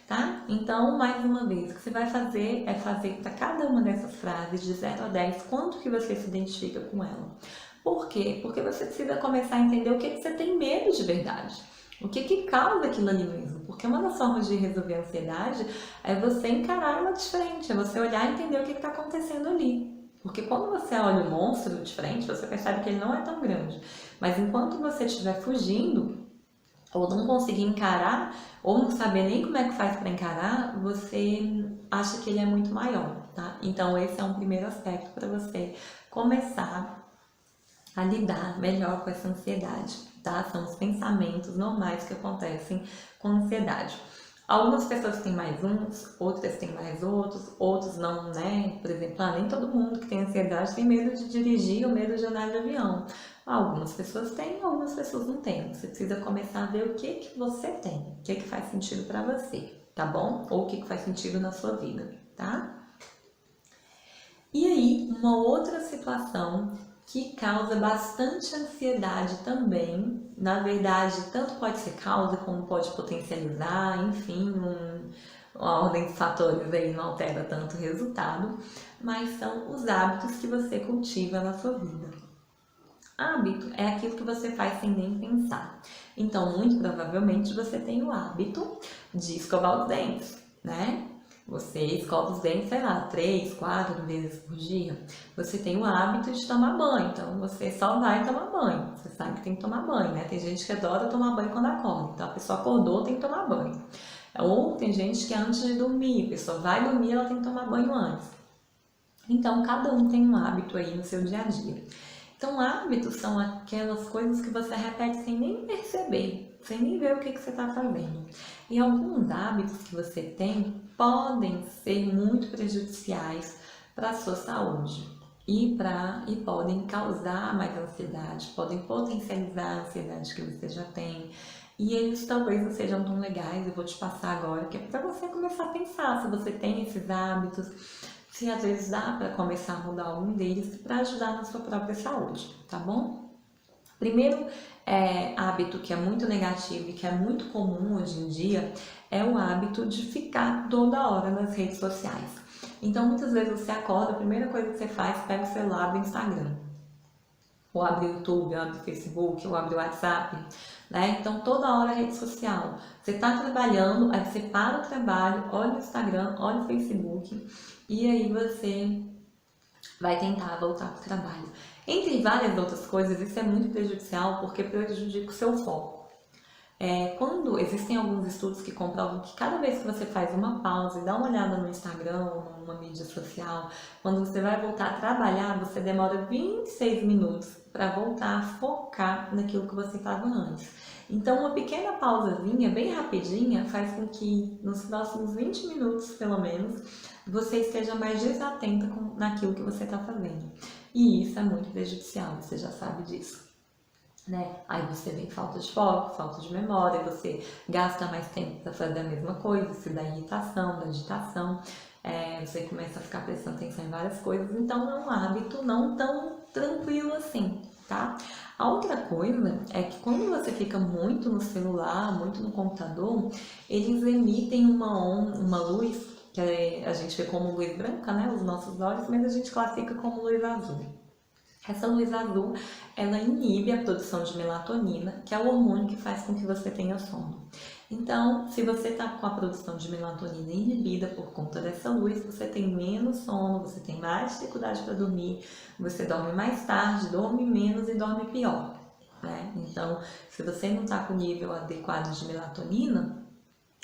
tá? Então, mais uma vez, o que você vai fazer é fazer para cada uma dessas frases de 0 a 10 quanto que você se identifica com ela. Por quê? Porque você precisa começar a entender o que você tem medo de verdade. O que causa aquilo ali mesmo? Porque uma das formas de resolver a ansiedade é você encarar ela de frente, é você olhar e entender o que está acontecendo ali. Porque quando você olha o monstro de frente, você percebe que ele não é tão grande. Mas enquanto você estiver fugindo, ou não conseguir encarar, ou não saber nem como é que faz para encarar, você acha que ele é muito maior, tá? Então esse é um primeiro aspecto para você começar a lidar melhor com essa ansiedade, tá? São os pensamentos normais que acontecem com ansiedade. Algumas pessoas têm mais uns, outras têm mais outros, outros não, né? Por exemplo, nem todo mundo que tem ansiedade tem medo de dirigir ou medo de andar de avião. Algumas pessoas têm, algumas pessoas não têm. Você precisa começar a ver o que você tem, o que faz sentido para você, tá bom? Ou o que faz sentido na sua vida, tá? E aí, uma outra situação que causa bastante ansiedade também, na verdade, tanto pode ser causa como pode potencializar, enfim, uma ordem de fatores aí não altera tanto o resultado, mas são os hábitos que você cultiva na sua vida. Hábito é aquilo que você faz sem nem pensar. Então, muito provavelmente você tem o hábito de escovar os dentes, né? Você escova os dentes, sei lá, 3, 4 vezes por dia. Você tem o hábito de tomar banho, então você só vai tomar banho. Você sabe que tem que tomar banho, né? Tem gente que adora tomar banho quando acorda, então a pessoa acordou, tem que tomar banho. Ou tem gente que antes de dormir, a pessoa vai dormir, ela tem que tomar banho antes. Então, cada um tem um hábito aí no seu dia a dia. Então, hábitos são aquelas coisas que você repete sem nem perceber, sem nem ver o que você está fazendo. E alguns hábitos que você tem podem ser muito prejudiciais para a sua saúde e podem causar mais ansiedade, podem potencializar a ansiedade que você já tem. E eles talvez não sejam tão legais, eu vou te passar agora, que é para você começar a pensar se você tem esses hábitos, se às vezes dá para começar a mudar algum deles para ajudar na sua própria saúde, tá bom? Primeiro hábito que é muito negativo e que é muito comum hoje em dia é o hábito de ficar toda hora nas redes sociais. Então, muitas vezes você acorda, a primeira coisa que você faz, pega o celular, abre o Instagram, ou abre o YouTube, ou abre o Facebook, ou abre o WhatsApp, né? Então, toda hora rede social. Você está trabalhando, aí você para o trabalho, olha o Instagram, olha o Facebook, e aí você vai tentar voltar para o trabalho. Entre várias outras coisas, isso é muito prejudicial porque prejudica o seu foco. Quando existem alguns estudos que comprovam que cada vez que você faz uma pausa e dá uma olhada no Instagram ou numa mídia social, quando você vai voltar a trabalhar, você demora 26 minutos para voltar a focar naquilo que você estava antes. Então, uma pequena pausazinha, bem rapidinha, faz com que nos próximos 20 minutos, pelo menos, você esteja mais desatenta naquilo que você está fazendo. E isso é muito prejudicial, você já sabe disso. Né? Aí você vem falta de foco, falta de memória, você gasta mais tempo para fazer a mesma coisa, isso dá irritação, dá agitação, você começa a ficar prestando atenção em várias coisas, então é um hábito não tão tranquilo assim, tá? A outra coisa é que quando você fica muito no celular, muito no computador, eles emitem uma luz, que a gente vê como luz branca, né, os nossos olhos, mas a gente classifica como luz azul. Essa luz azul, ela inibe a produção de melatonina, que é o hormônio que faz com que você tenha sono. Então, se você está com a produção de melatonina inibida por conta dessa luz, você tem menos sono, você tem mais dificuldade para dormir, você dorme mais tarde, dorme menos e dorme pior, né? Então, se você não está com o nível adequado de melatonina,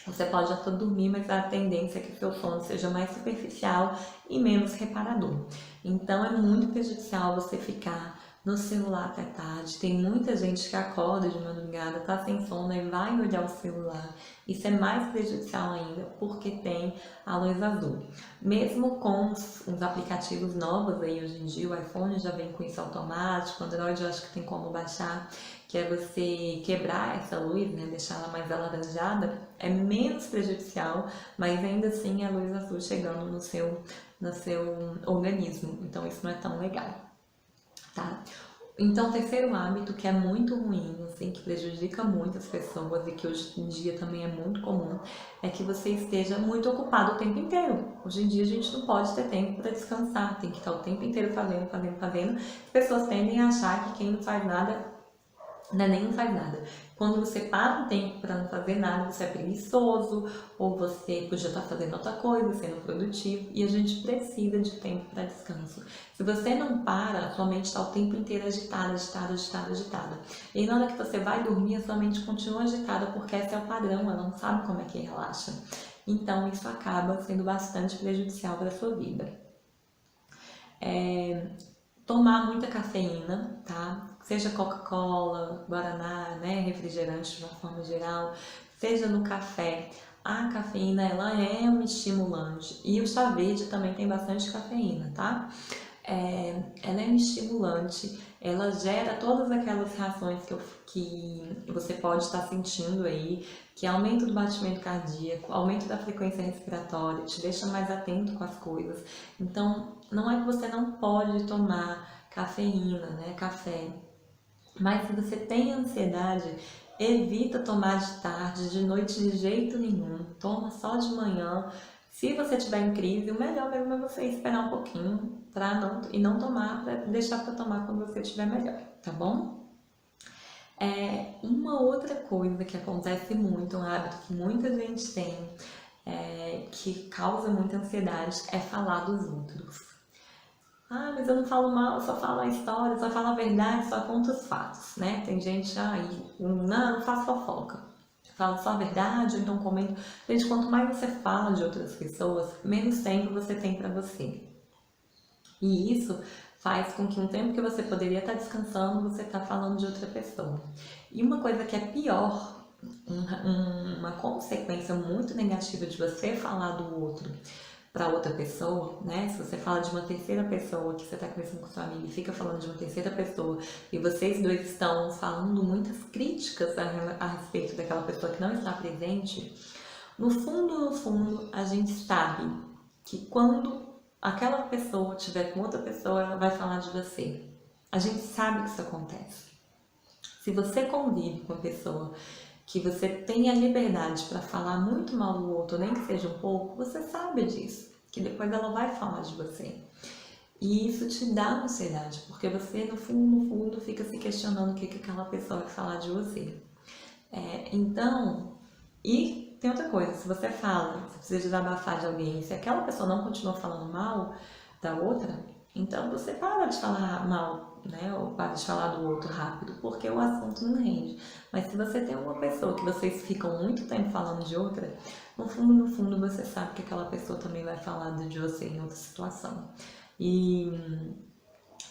você pode até dormir, mas a tendência é que o seu sono seja mais superficial e menos reparador. Então é muito prejudicial você ficar no celular até tarde. Tem muita gente que acorda de madrugada, tá sem sono e vai olhar o celular. Isso é mais prejudicial ainda porque tem a luz azul. Mesmo com os aplicativos novos aí hoje em dia, o iPhone já vem com isso automático, o Android eu acho que tem como baixar, que é você quebrar essa luz, né, deixar ela mais alaranjada, é menos prejudicial, mas ainda assim é a luz azul chegando no seu organismo, então isso não é tão legal, tá? Então, o terceiro hábito que é muito ruim, assim, que prejudica muitas pessoas e que hoje em dia também é muito comum, é que você esteja muito ocupado o tempo inteiro. Hoje em dia a gente não pode ter tempo para descansar, tem que estar o tempo inteiro fazendo. As pessoas tendem a achar que quem não faz nada nem não faz nada. Quando você para um tempo para não fazer nada, você é preguiçoso, ou você podia estar fazendo outra coisa, sendo produtivo, e a gente precisa de tempo para descanso. Se você não para, a sua mente está o tempo inteiro agitada. E na hora que você vai dormir, a sua mente continua agitada, porque esse é o padrão, ela não sabe como é que relaxa. Então, isso acaba sendo bastante prejudicial para a sua vida. Tomar muita cafeína, tá? Seja Coca-Cola, Guaraná, né, refrigerante de uma forma geral, seja no café. A cafeína, ela é um estimulante e o chá verde também tem bastante cafeína, tá? Ela é um estimulante, ela gera todas aquelas reações que você pode estar sentindo aí, que aumento do batimento cardíaco, aumento da frequência respiratória, te deixa mais atento com as coisas. Então, não é que você não pode tomar cafeína, né, café, mas se você tem ansiedade, evita tomar de tarde, de noite de jeito nenhum, toma só de manhã. Se você tiver em crise, o melhor mesmo é você esperar um pouquinho não tomar, para deixar para tomar quando você estiver melhor, tá bom? Uma outra coisa que acontece muito, um hábito que muita gente tem, que causa muita ansiedade, é falar dos outros. Ah, mas eu não falo mal, eu só falo a história, só falo a verdade, só conto os fatos, né? Tem gente, não faço fofoca. Falo só a verdade, ou então comento. Gente, quanto mais você fala de outras pessoas, menos tempo você tem pra você. E isso faz com que um tempo que você poderia estar descansando, você está falando de outra pessoa. E uma coisa que é pior, uma consequência muito negativa de você falar do outro para outra pessoa, né? Se você fala de uma terceira pessoa, que você está conversando com sua amiga e fica falando de uma terceira pessoa e vocês dois estão falando muitas críticas a respeito daquela pessoa que não está presente, no fundo, a gente sabe que quando aquela pessoa estiver com outra pessoa, ela vai falar de você. A gente sabe que isso acontece. Se você convive com uma pessoa que você tem a liberdade para falar muito mal do outro, nem que seja um pouco, você sabe disso, que depois ela vai falar de você. E isso te dá ansiedade, porque você no fundo fica se questionando o que aquela pessoa vai falar de você. E tem outra coisa, se você fala, você precisa desabafar de alguém, se aquela pessoa não continua falando mal da outra, então você para de falar mal, né? Ou para de falar do outro rápido, porque o assunto não rende. Mas se você tem uma pessoa que vocês ficam muito tempo falando de outra, no fundo você sabe que aquela pessoa também vai falar de você em outra situação. E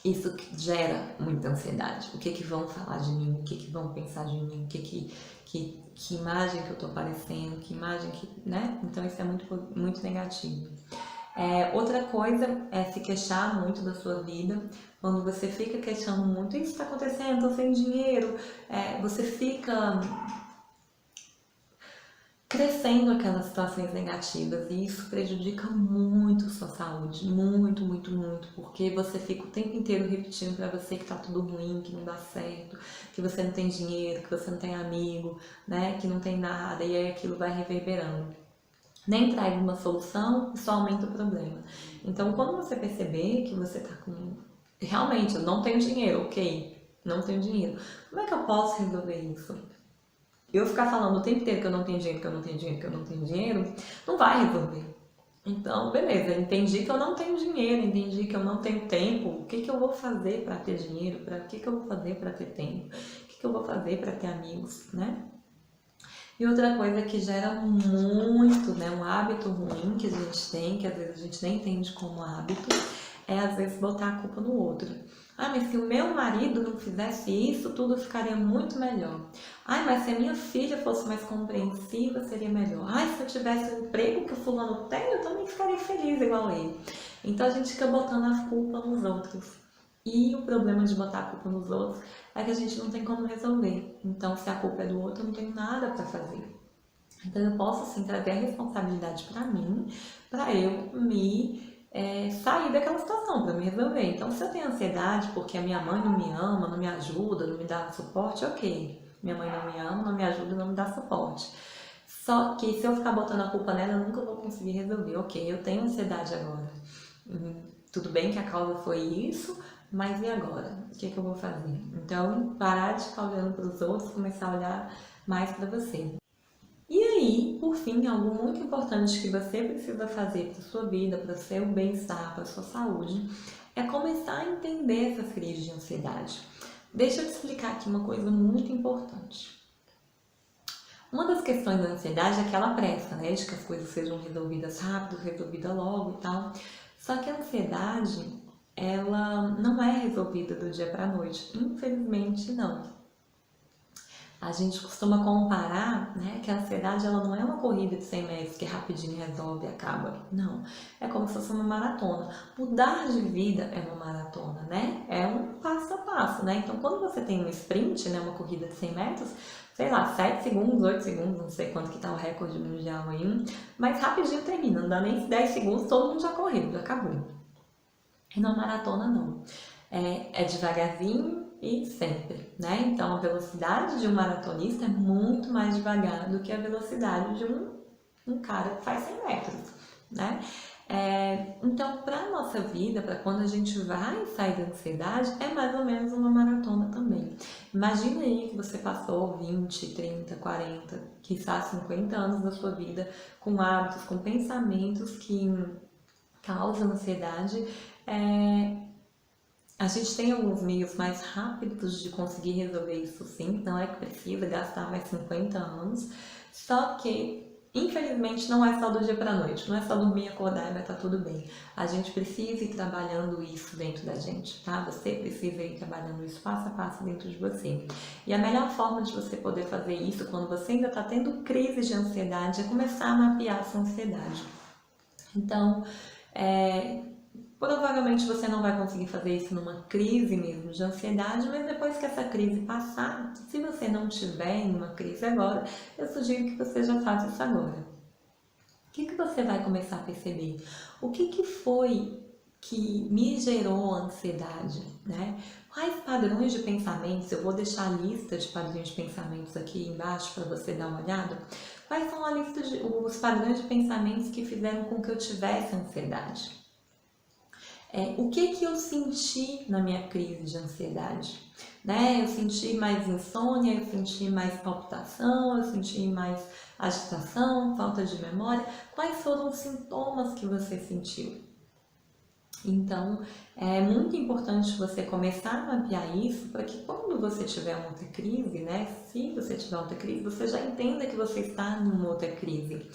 isso gera muita ansiedade. O que vão falar de mim? O que vão pensar de mim? Que imagem que eu tô parecendo? Que imagem que, né? Então isso é muito negativo. Outra coisa é se queixar muito da sua vida. Quando você fica queixando muito, isso está acontecendo, tô sem dinheiro, você fica crescendo aquelas situações negativas e isso prejudica muito sua saúde, muito, porque você fica o tempo inteiro repetindo para você que tá tudo ruim, que não dá certo, que você não tem dinheiro, que você não tem amigo, né, que não tem nada, e aí aquilo vai reverberando. Nem traz uma solução e só aumenta o problema. Então, quando você perceber que você tá com... Realmente, eu não tenho dinheiro, ok, não tenho dinheiro. Como é que eu posso resolver isso? Eu ficar falando o tempo inteiro que eu não tenho dinheiro, que eu não tenho dinheiro, que eu não tenho dinheiro, não vai resolver. Então, beleza, entendi que eu não tenho dinheiro, entendi que eu não tenho tempo. O que que eu vou fazer para ter dinheiro? O que que eu vou fazer para ter tempo? O que que eu vou fazer para ter amigos, né? E outra coisa que gera muito, né, um hábito ruim que a gente tem, que às vezes a gente nem entende como hábito, é às vezes botar a culpa no outro. Ah, mas se o meu marido não fizesse isso, tudo ficaria muito melhor. Ai, mas se a minha filha fosse mais compreensiva, seria melhor. Ai, se eu tivesse o emprego que o fulano tem, eu também ficaria feliz igual ele. Então a gente fica botando a culpa nos outros. E o problema de botar a culpa nos outros é que a gente não tem como resolver. Então, se a culpa é do outro, eu não tenho nada para fazer. Então, eu posso sim trazer a responsabilidade para mim, para eu me sair daquela situação, para me resolver. Então, se eu tenho ansiedade porque a minha mãe não me ama, não me ajuda, não me dá suporte, ok. Minha mãe não me ama, não me ajuda, não me dá suporte. Só que se eu ficar botando a culpa nela, eu nunca vou conseguir resolver. Ok, eu tenho ansiedade agora. Tudo bem que a causa foi isso, mas e agora? O que é que eu vou fazer? Então, parar de ficar olhando para os outros, começar a olhar mais para você. E aí, por fim, algo muito importante que você precisa fazer para a sua vida, para o seu bem-estar, para a sua saúde, é começar a entender essas crises de ansiedade. Deixa eu te explicar aqui uma coisa muito importante. Uma das questões da ansiedade é aquela pressa, né? De que as coisas sejam resolvidas rápido, resolvidas logo e tal. Só que a ansiedade, ela não é resolvida do dia para a noite. Infelizmente, não. A gente costuma comparar, né, que a ansiedade ela não é uma corrida de 100 metros que rapidinho resolve e acaba. Não. É como se fosse uma maratona. Mudar de vida é uma maratona, né? É um passo a passo, né? Então, quando você tem um sprint, né, uma corrida de 100 metros, sei lá, 7 segundos, 8 segundos, não sei quanto que tá o recorde mundial aí, mas rapidinho termina, não dá nem 10 segundos, todo mundo já correu, já acabou. E na maratona não. É devagarzinho e sempre, né? Então a velocidade de um maratonista é muito mais devagar do que a velocidade de um cara que faz 100 metros, né? Então, para a nossa vida, para quando a gente vai sair da ansiedade, é mais ou menos uma maratona também. Imagina aí que você passou 20, 30, 40, quizá 50 anos da sua vida com hábitos, com pensamentos que causam ansiedade. A gente tem alguns meios mais rápidos de conseguir resolver isso sim, não é que precisa gastar mais 50 anos, só que infelizmente não é só do dia para a noite, não é só dormir, acordar e vai estar tudo bem. A gente precisa ir trabalhando isso dentro da gente, tá? Você precisa ir trabalhando isso passo a passo dentro de você. E a melhor forma de você poder fazer isso quando você ainda está tendo crise de ansiedade é começar a mapear a sua ansiedade. Então, provavelmente você não vai conseguir fazer isso numa crise mesmo de ansiedade, mas depois que essa crise passar, se você não tiver em uma crise agora, eu sugiro que você já faça isso agora. O que você vai começar a perceber? O que foi que me gerou ansiedade, né? Quais padrões de pensamentos, eu vou deixar a lista de padrões de pensamentos aqui embaixo para você dar uma olhada. Quais são os padrões de pensamentos que fizeram com que eu tivesse ansiedade? O que eu senti na minha crise de ansiedade? Né? Eu senti mais insônia, eu senti mais palpitação, eu senti mais agitação, falta de memória. Quais foram os sintomas que você sentiu? Então, é muito importante você começar a mapear isso para que quando você tiver uma outra crise, né? Se você tiver outra crise, você já entenda que você está numa outra crise.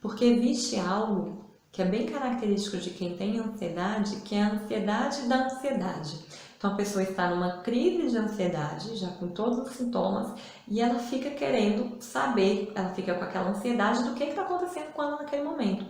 Porque existe algo que é bem característico de quem tem ansiedade, que é a ansiedade da ansiedade. Então a pessoa está numa crise de ansiedade, já com todos os sintomas, e ela fica querendo saber, ela fica com aquela ansiedade do que está acontecendo com ela naquele momento.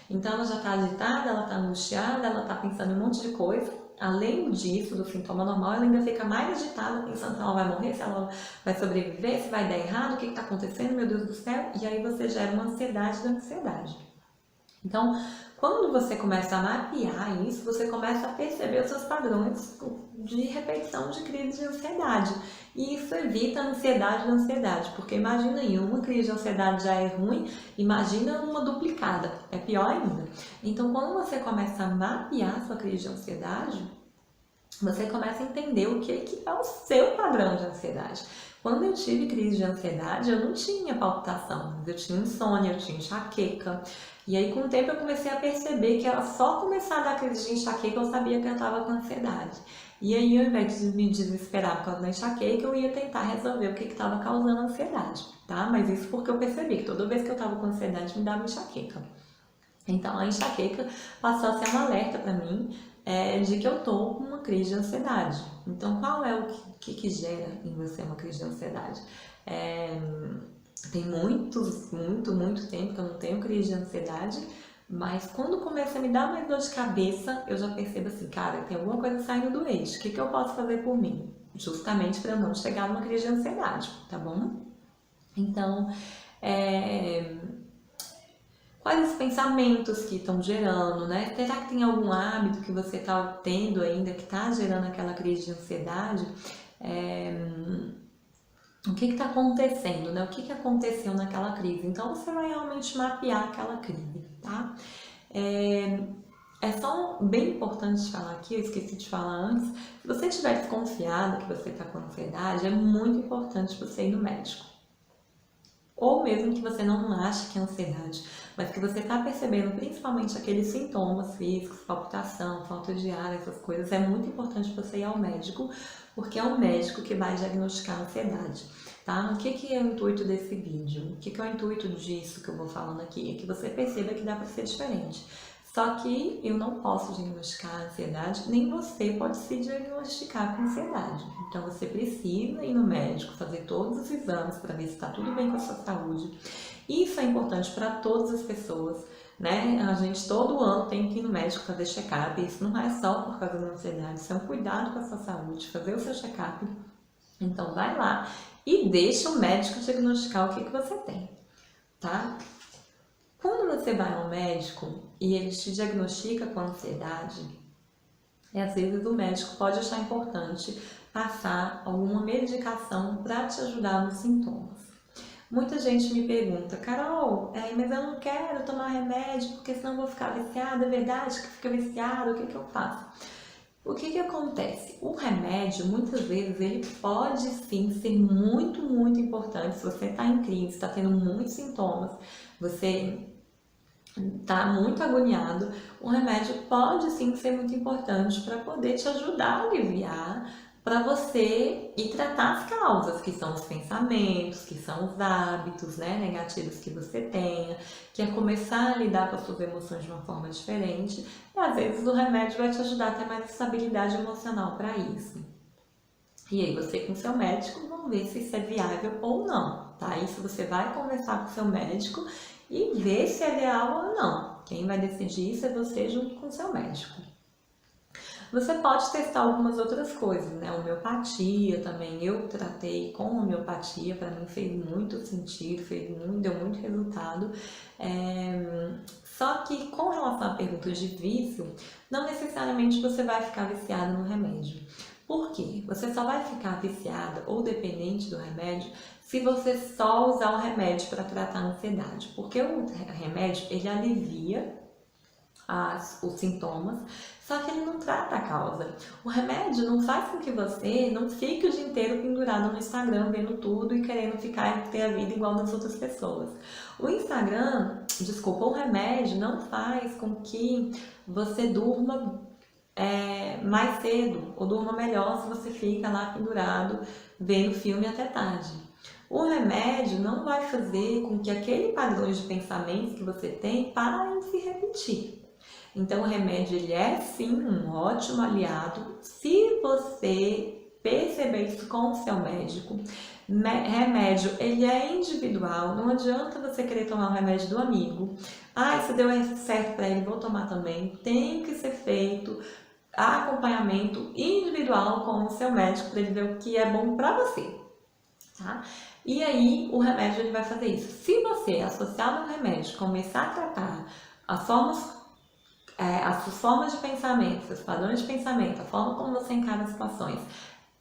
Então ela já está agitada, ela está angustiada, ela está pensando em um monte de coisa. Além disso, do sintoma normal, ela ainda fica mais agitada, pensando se ela vai morrer, se ela vai sobreviver, se vai dar errado, o que está acontecendo, meu Deus do céu, e aí você gera uma ansiedade da ansiedade. Então, quando você começa a mapear isso, você começa a perceber os seus padrões de repetição de crise de ansiedade. E isso evita a ansiedade da ansiedade, porque imagina aí, uma crise de ansiedade já é ruim, imagina uma duplicada, é pior ainda. Então, quando você começa a mapear a sua crise de ansiedade, você começa a entender o que é o seu padrão de ansiedade. Quando eu tive crise de ansiedade, eu não tinha palpitação, mas eu tinha insônia, eu tinha enxaqueca. E aí, com o tempo, eu comecei a perceber que era só começar a dar crise de enxaqueca eu sabia que eu estava com ansiedade. E aí, ao invés de me desesperar por causa da enxaqueca, eu ia tentar resolver o que estava causando ansiedade, tá? Mas isso porque eu percebi que toda vez que eu estava com ansiedade, me dava enxaqueca. Então, a enxaqueca passou a ser um alerta para mim de que eu estou com uma crise de ansiedade. Então, qual é o que gera em você uma crise de ansiedade? Tem muito tempo que eu não tenho crise de ansiedade, mas quando começa a me dar mais dor de cabeça, eu já percebo assim, cara, tem alguma coisa saindo do eixo. O que eu posso fazer por mim? Justamente para eu não chegar numa crise de ansiedade, tá bom? Então, quais os pensamentos que estão gerando, né? Será que tem algum hábito que você está tendo ainda que está gerando aquela crise de ansiedade? O que está acontecendo, né? O que aconteceu naquela crise? Então, você vai realmente mapear aquela crise, tá? É só bem importante falar aqui, eu esqueci de falar antes, se você estiver desconfiado que você está com ansiedade, é muito importante você ir no médico. Ou mesmo que você não ache que é ansiedade, mas que você está percebendo principalmente aqueles sintomas físicos, palpitação, falta de ar, essas coisas, é muito importante você ir ao médico, porque é o médico que vai diagnosticar a ansiedade, tá? O que é o intuito desse vídeo? O que é o intuito disso que eu vou falando aqui? É que você perceba que dá para ser diferente. Só que eu não posso diagnosticar a ansiedade, nem você pode se diagnosticar com ansiedade. Então você precisa ir no médico, fazer todos os exames para ver se está tudo bem com a sua saúde. Isso é importante para todas as pessoas, né? A gente todo ano tem que ir no médico fazer check-up. Isso não é só por causa da ansiedade, isso é um cuidado com a sua saúde, fazer o seu check-up. Então vai lá e deixa o médico diagnosticar o que você tem, tá? Quando você vai ao médico e ele te diagnostica com ansiedade, às vezes o médico pode achar importante passar alguma medicação para te ajudar nos sintomas. Muita gente me pergunta, Carol, mas eu não quero tomar remédio porque senão eu vou ficar viciada, é verdade que fica viciada, o que eu faço? O que acontece? O remédio, muitas vezes, ele pode sim ser muito importante. Se você está em crise, está tendo muitos sintomas, você está muito agoniado, o remédio pode sim ser muito importante para poder te ajudar a aliviar, para você ir tratar as causas, que são os pensamentos, que são os hábitos, né, negativos que você tenha, que é começar a lidar com as suas emoções de uma forma diferente, e às vezes o remédio vai te ajudar a ter mais estabilidade emocional para isso. E aí você com o seu médico vão ver se isso é viável ou não, tá? Isso você vai conversar com o seu médico e ver se é real ou não. Quem vai decidir isso é você junto com o seu médico. Você pode testar algumas outras coisas, né? Homeopatia também, eu tratei com homeopatia, para mim fez muito sentido, deu muito resultado. Só que com relação a perguntas de vício, não necessariamente você vai ficar viciado no remédio. Por quê? Você só vai ficar viciada ou dependente do remédio se você só usar o remédio para tratar a ansiedade. Porque o remédio, ele alivia os sintomas, só que ele não trata a causa. O remédio não faz com que você não fique o dia inteiro pendurado no Instagram, vendo tudo e querendo ter a vida igual das outras pessoas. O remédio não faz com que você durma mais cedo ou durma melhor se você fica lá pendurado vendo filme até tarde. O remédio não vai fazer com que aquele padrão de pensamentos que você tem parem de se repetir. Então o remédio ele é sim um ótimo aliado se você perceber isso com o seu médico. Remédio ele é individual, não adianta você querer tomar o remédio do amigo. Isso deu certo para ele, vou tomar também. Tem que ser feito acompanhamento individual com o seu médico para ele ver o que é bom para você, tá? E aí o remédio ele vai fazer isso. Se você associar no remédio, começar a tratar as suas formas de pensamento, seus padrões de pensamento, a forma como você encara as situações,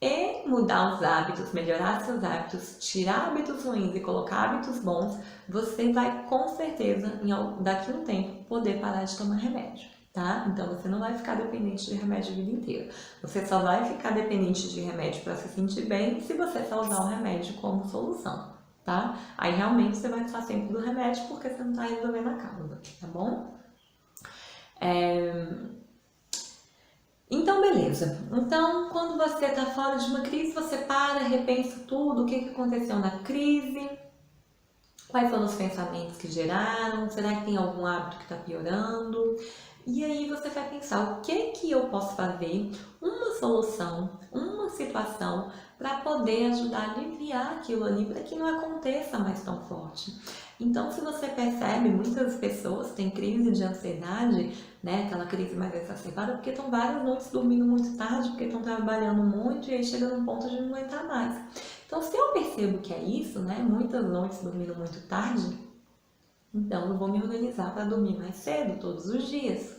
e mudar os hábitos, melhorar seus hábitos, tirar hábitos ruins e colocar hábitos bons, você vai com certeza, daqui a um tempo, poder parar de tomar remédio. tá? Então você não vai ficar dependente de remédio a vida inteira. Você só vai ficar dependente de remédio para se sentir bem se você só usar o remédio como solução, tá? Aí realmente você vai precisar sempre do remédio porque você não está resolvendo a causa, tá bom? Então, beleza. Então, quando você está fora de uma crise, você para, repensa tudo, o que aconteceu na crise, quais foram os pensamentos que geraram, será que tem algum hábito que está piorando? E aí você vai pensar, o que eu posso fazer, uma solução, uma situação para poder ajudar a aliviar aquilo ali, para que não aconteça mais tão forte. Então, se você percebe, muitas pessoas têm crise de ansiedade, né, aquela crise mais exacerbada, porque estão várias noites dormindo muito tarde, porque estão trabalhando muito e aí chega num ponto de não aguentar mais. Então, se eu percebo que é isso, né, muitas noites dormindo muito tarde, então eu vou me organizar para dormir mais cedo todos os dias.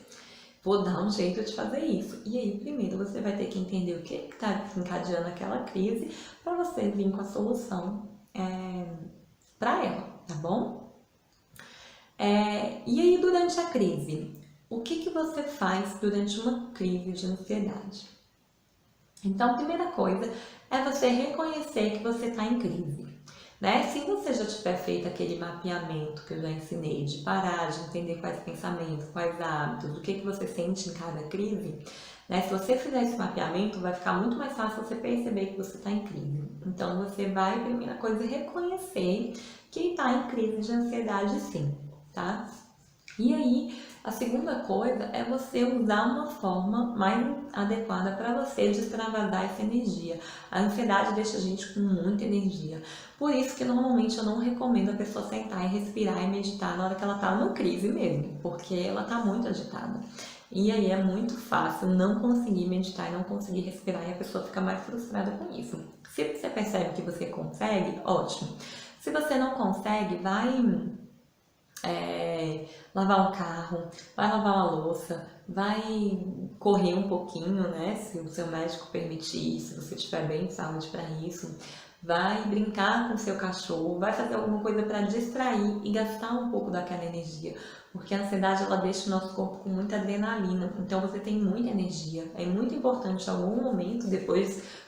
Vou dar um jeito de fazer isso. E aí, primeiro você vai ter que entender o que está desencadeando aquela crise para você vir com a solução para ela, tá bom? E aí, durante a crise, o que você faz durante uma crise de ansiedade? Então, a primeira coisa é você reconhecer que você está em crise, né? Se você já tiver feito aquele mapeamento que eu já ensinei, de parar, de entender quais pensamentos, quais hábitos, o que você sente em cada crise, né? Se você fizer esse mapeamento, vai ficar muito mais fácil você perceber que você está em crise. Então, você vai, primeira coisa, reconhecer que está em crise de ansiedade sim, tá? E aí, a segunda coisa é você usar uma forma mais adequada para você extravasar essa energia. A ansiedade deixa a gente com muita energia. Por isso que normalmente eu não recomendo a pessoa sentar e respirar e meditar na hora que ela está numa crise mesmo, porque ela está muito agitada. E aí é muito fácil não conseguir meditar e não conseguir respirar e a pessoa fica mais frustrada com isso. Se você percebe que você consegue, ótimo. Se você não consegue, vai lavar um carro, vai lavar uma louça, vai correr um pouquinho, né? Se o seu médico permitir, se você estiver bem de saúde para isso, vai brincar com o seu cachorro, vai fazer alguma coisa para distrair e gastar um pouco daquela energia, porque a ansiedade ela deixa o nosso corpo com muita adrenalina, então você tem muita energia. É muito importante em algum momento,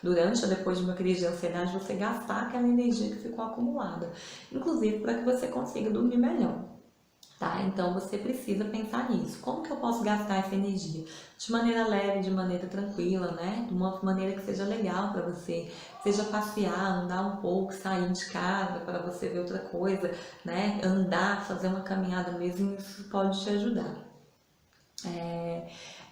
durante ou depois de uma crise de ansiedade, você gastar aquela energia que ficou acumulada, inclusive para que você consiga dormir melhor. Tá? Então você precisa pensar nisso. Como que eu posso gastar essa energia? De maneira leve, de maneira tranquila, né? De uma maneira que seja legal para você. Seja passear, andar um pouco, sair de casa para você ver outra coisa, né? Andar, fazer uma caminhada mesmo, isso pode te ajudar.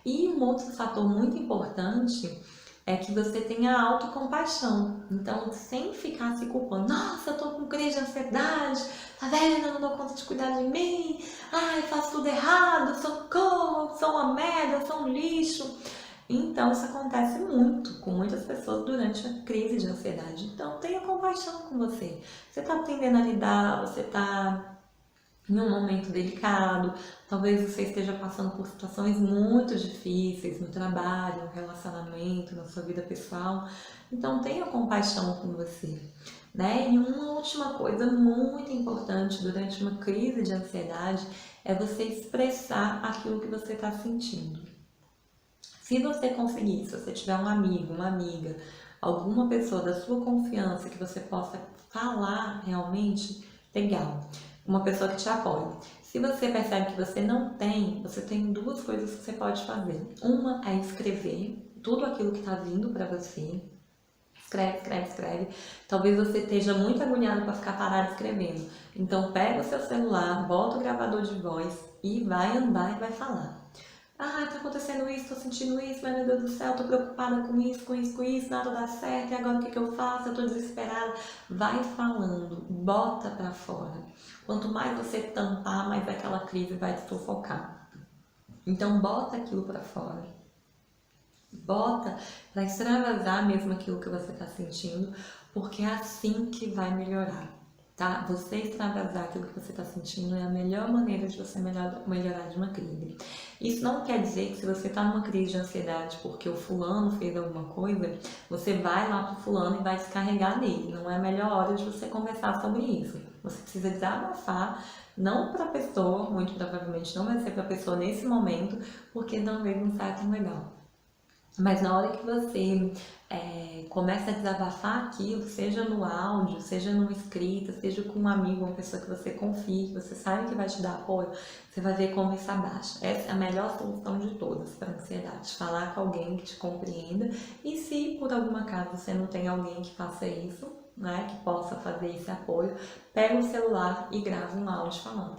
E um outro fator muito importante é que você tenha autocompaixão. Então, sem ficar se culpando. Nossa, eu tô com crise de ansiedade. Tá vendo? Eu não dou conta de cuidar de mim. Ai, faço tudo errado. Socorro, sou uma merda, sou um lixo. Então, isso acontece muito com muitas pessoas durante a crise de ansiedade. Então, tenha compaixão com você. Você tá aprendendo a lidar, você tá em um momento delicado, talvez você esteja passando por situações muito difíceis no trabalho, no relacionamento, na sua vida pessoal, então tenha compaixão com você, né? E uma última coisa muito importante durante uma crise de ansiedade é você expressar aquilo que você está sentindo. Se você conseguir, se você tiver um amigo, uma amiga, alguma pessoa da sua confiança que você possa falar realmente, legal. Uma pessoa que te apoie. Se você percebe que você não tem, você tem duas coisas que você pode fazer. Uma é escrever tudo aquilo que está vindo para você. Escreve, escreve, escreve. Talvez você esteja muito agoniado para ficar parado escrevendo. Então pega o seu celular, bota o gravador de voz e vai andar e vai falar. Ah, tá acontecendo isso, tô sentindo isso, mas meu Deus do céu, tô preocupada com isso, nada dá certo, e agora o que eu faço? Eu tô desesperada. Vai falando, bota pra fora. Quanto mais você tampar, mais aquela crise vai te sufocar. Então bota aquilo pra fora. Bota pra extravasar mesmo aquilo que você tá sentindo, porque é assim que vai melhorar. Tá? Você extravasar aquilo que você está sentindo é a melhor maneira de você melhorar de uma crise. Isso não quer dizer que se você está numa crise de ansiedade porque o fulano fez alguma coisa, você vai lá pro fulano e vai descarregar nele. Não é a melhor hora de você conversar sobre isso. Você precisa desabafar, Não para a pessoa, muito provavelmente não vai ser para a pessoa nesse momento, porque talvez não saia tão legal. Mas na hora que você começa a desabafar aquilo, seja no áudio, seja numa escrita, seja com um amigo, uma pessoa que você confie, que você sabe que vai te dar apoio, você vai ver como isso abaixa. Essa é a melhor solução de todas para a ansiedade. Falar com alguém que te compreenda, e se por algum acaso você não tem alguém que faça isso, né, que possa fazer esse apoio, pega o celular e grava um áudio falando,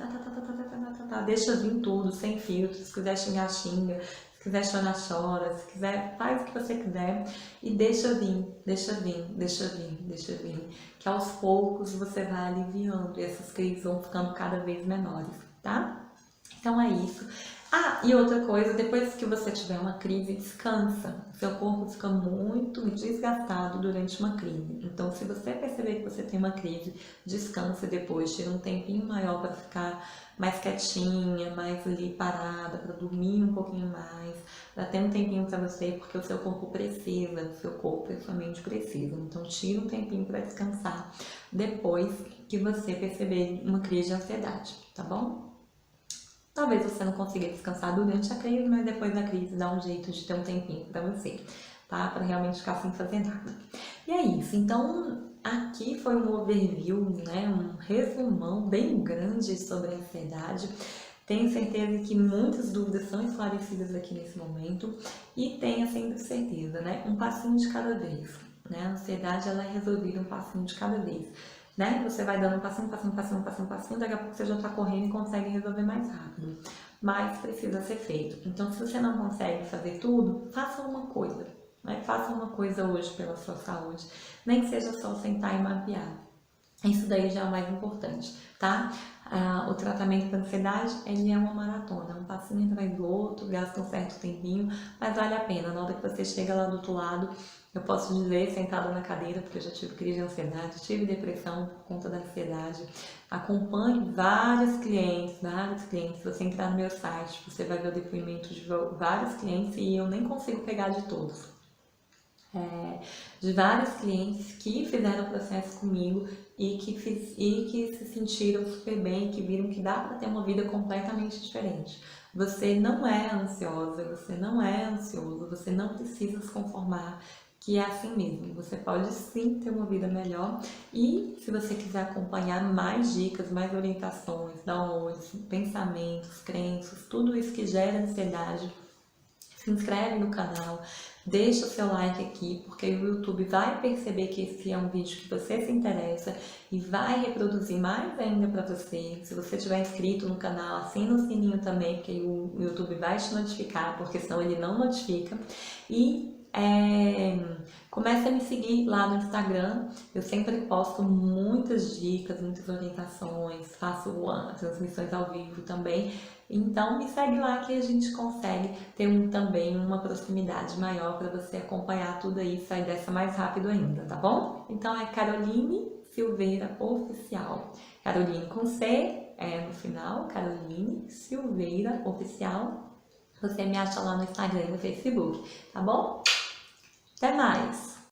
deixa vir tudo, sem filtro, se quiser xingar, xinga, se quiser chorar, chora, se quiser, faz o que você quiser e deixa vir, deixa vir, deixa vir, deixa vir, que aos poucos você vai aliviando e essas crises vão ficando cada vez menores, tá? Então é isso. Ah, e outra coisa, depois que você tiver uma crise, descansa. Seu corpo fica muito desgastado durante uma crise. Então, se você perceber que você tem uma crise, descansa depois, tira um tempinho maior para ficar mais quietinha, mais ali parada, para dormir um pouquinho mais, para ter um tempinho para você, porque o seu corpo precisa, o seu corpo e a sua mente precisam. Então, tira um tempinho para descansar depois que você perceber uma crise de ansiedade, tá bom? Talvez você não consiga descansar durante a crise, mas depois da crise dá um jeito de ter um tempinho para você, tá? Para realmente ficar sem fazer nada. E é isso. Então, aqui foi um overview, né? Um resumão bem grande sobre a ansiedade. Tenho certeza que muitas dúvidas são esclarecidas aqui nesse momento e tenha sempre certeza, né? Um passinho de cada vez, né? A ansiedade, ela é resolvida um passinho de cada vez. Né? Você vai dando um passinho, daqui a pouco você já está correndo e consegue resolver mais rápido. Mas precisa ser feito. Então, se você não consegue fazer tudo, faça uma coisa. Né? Faça uma coisa hoje pela sua saúde. Nem que seja só sentar e mapear. Isso daí já é o mais importante, tá? O tratamento para ansiedade, ele é uma maratona, um passinho atrás do outro, gasta um certo tempinho, mas vale a pena. Na hora que você chega lá do outro lado, eu posso dizer, sentada na cadeira, porque eu já tive crise de ansiedade, tive depressão por conta da ansiedade. Acompanho vários clientes. Se você entrar no meu site, você vai ver o depoimento de vários clientes e eu nem consigo pegar de todos. De vários clientes que fizeram o processo comigo e que se sentiram super bem, que viram que dá para ter uma vida completamente diferente. Você não é ansiosa, você não é ansioso, você não precisa se conformar que é assim mesmo. Você pode sim ter uma vida melhor e se você quiser acompanhar mais dicas, mais orientações, downloads, pensamentos, crenças, tudo isso que gera ansiedade, se inscreve no canal, deixa o seu like aqui, porque o YouTube vai perceber que esse é um vídeo que você se interessa e vai reproduzir mais ainda para você. Se você estiver inscrito no canal, assina o sininho também, porque o YouTube vai te notificar, porque senão ele não notifica. E comece a me seguir lá no Instagram, eu sempre posto muitas dicas, muitas orientações, faço transmissões ao vivo também, então me segue lá que a gente consegue ter também uma proximidade maior para você acompanhar tudo aí e sair dessa mais rápido ainda, tá bom? Então é Caroline Silveira Oficial, Caroline com C, no final, Caroline Silveira Oficial, você me acha lá no Instagram e no Facebook, tá bom? Até mais!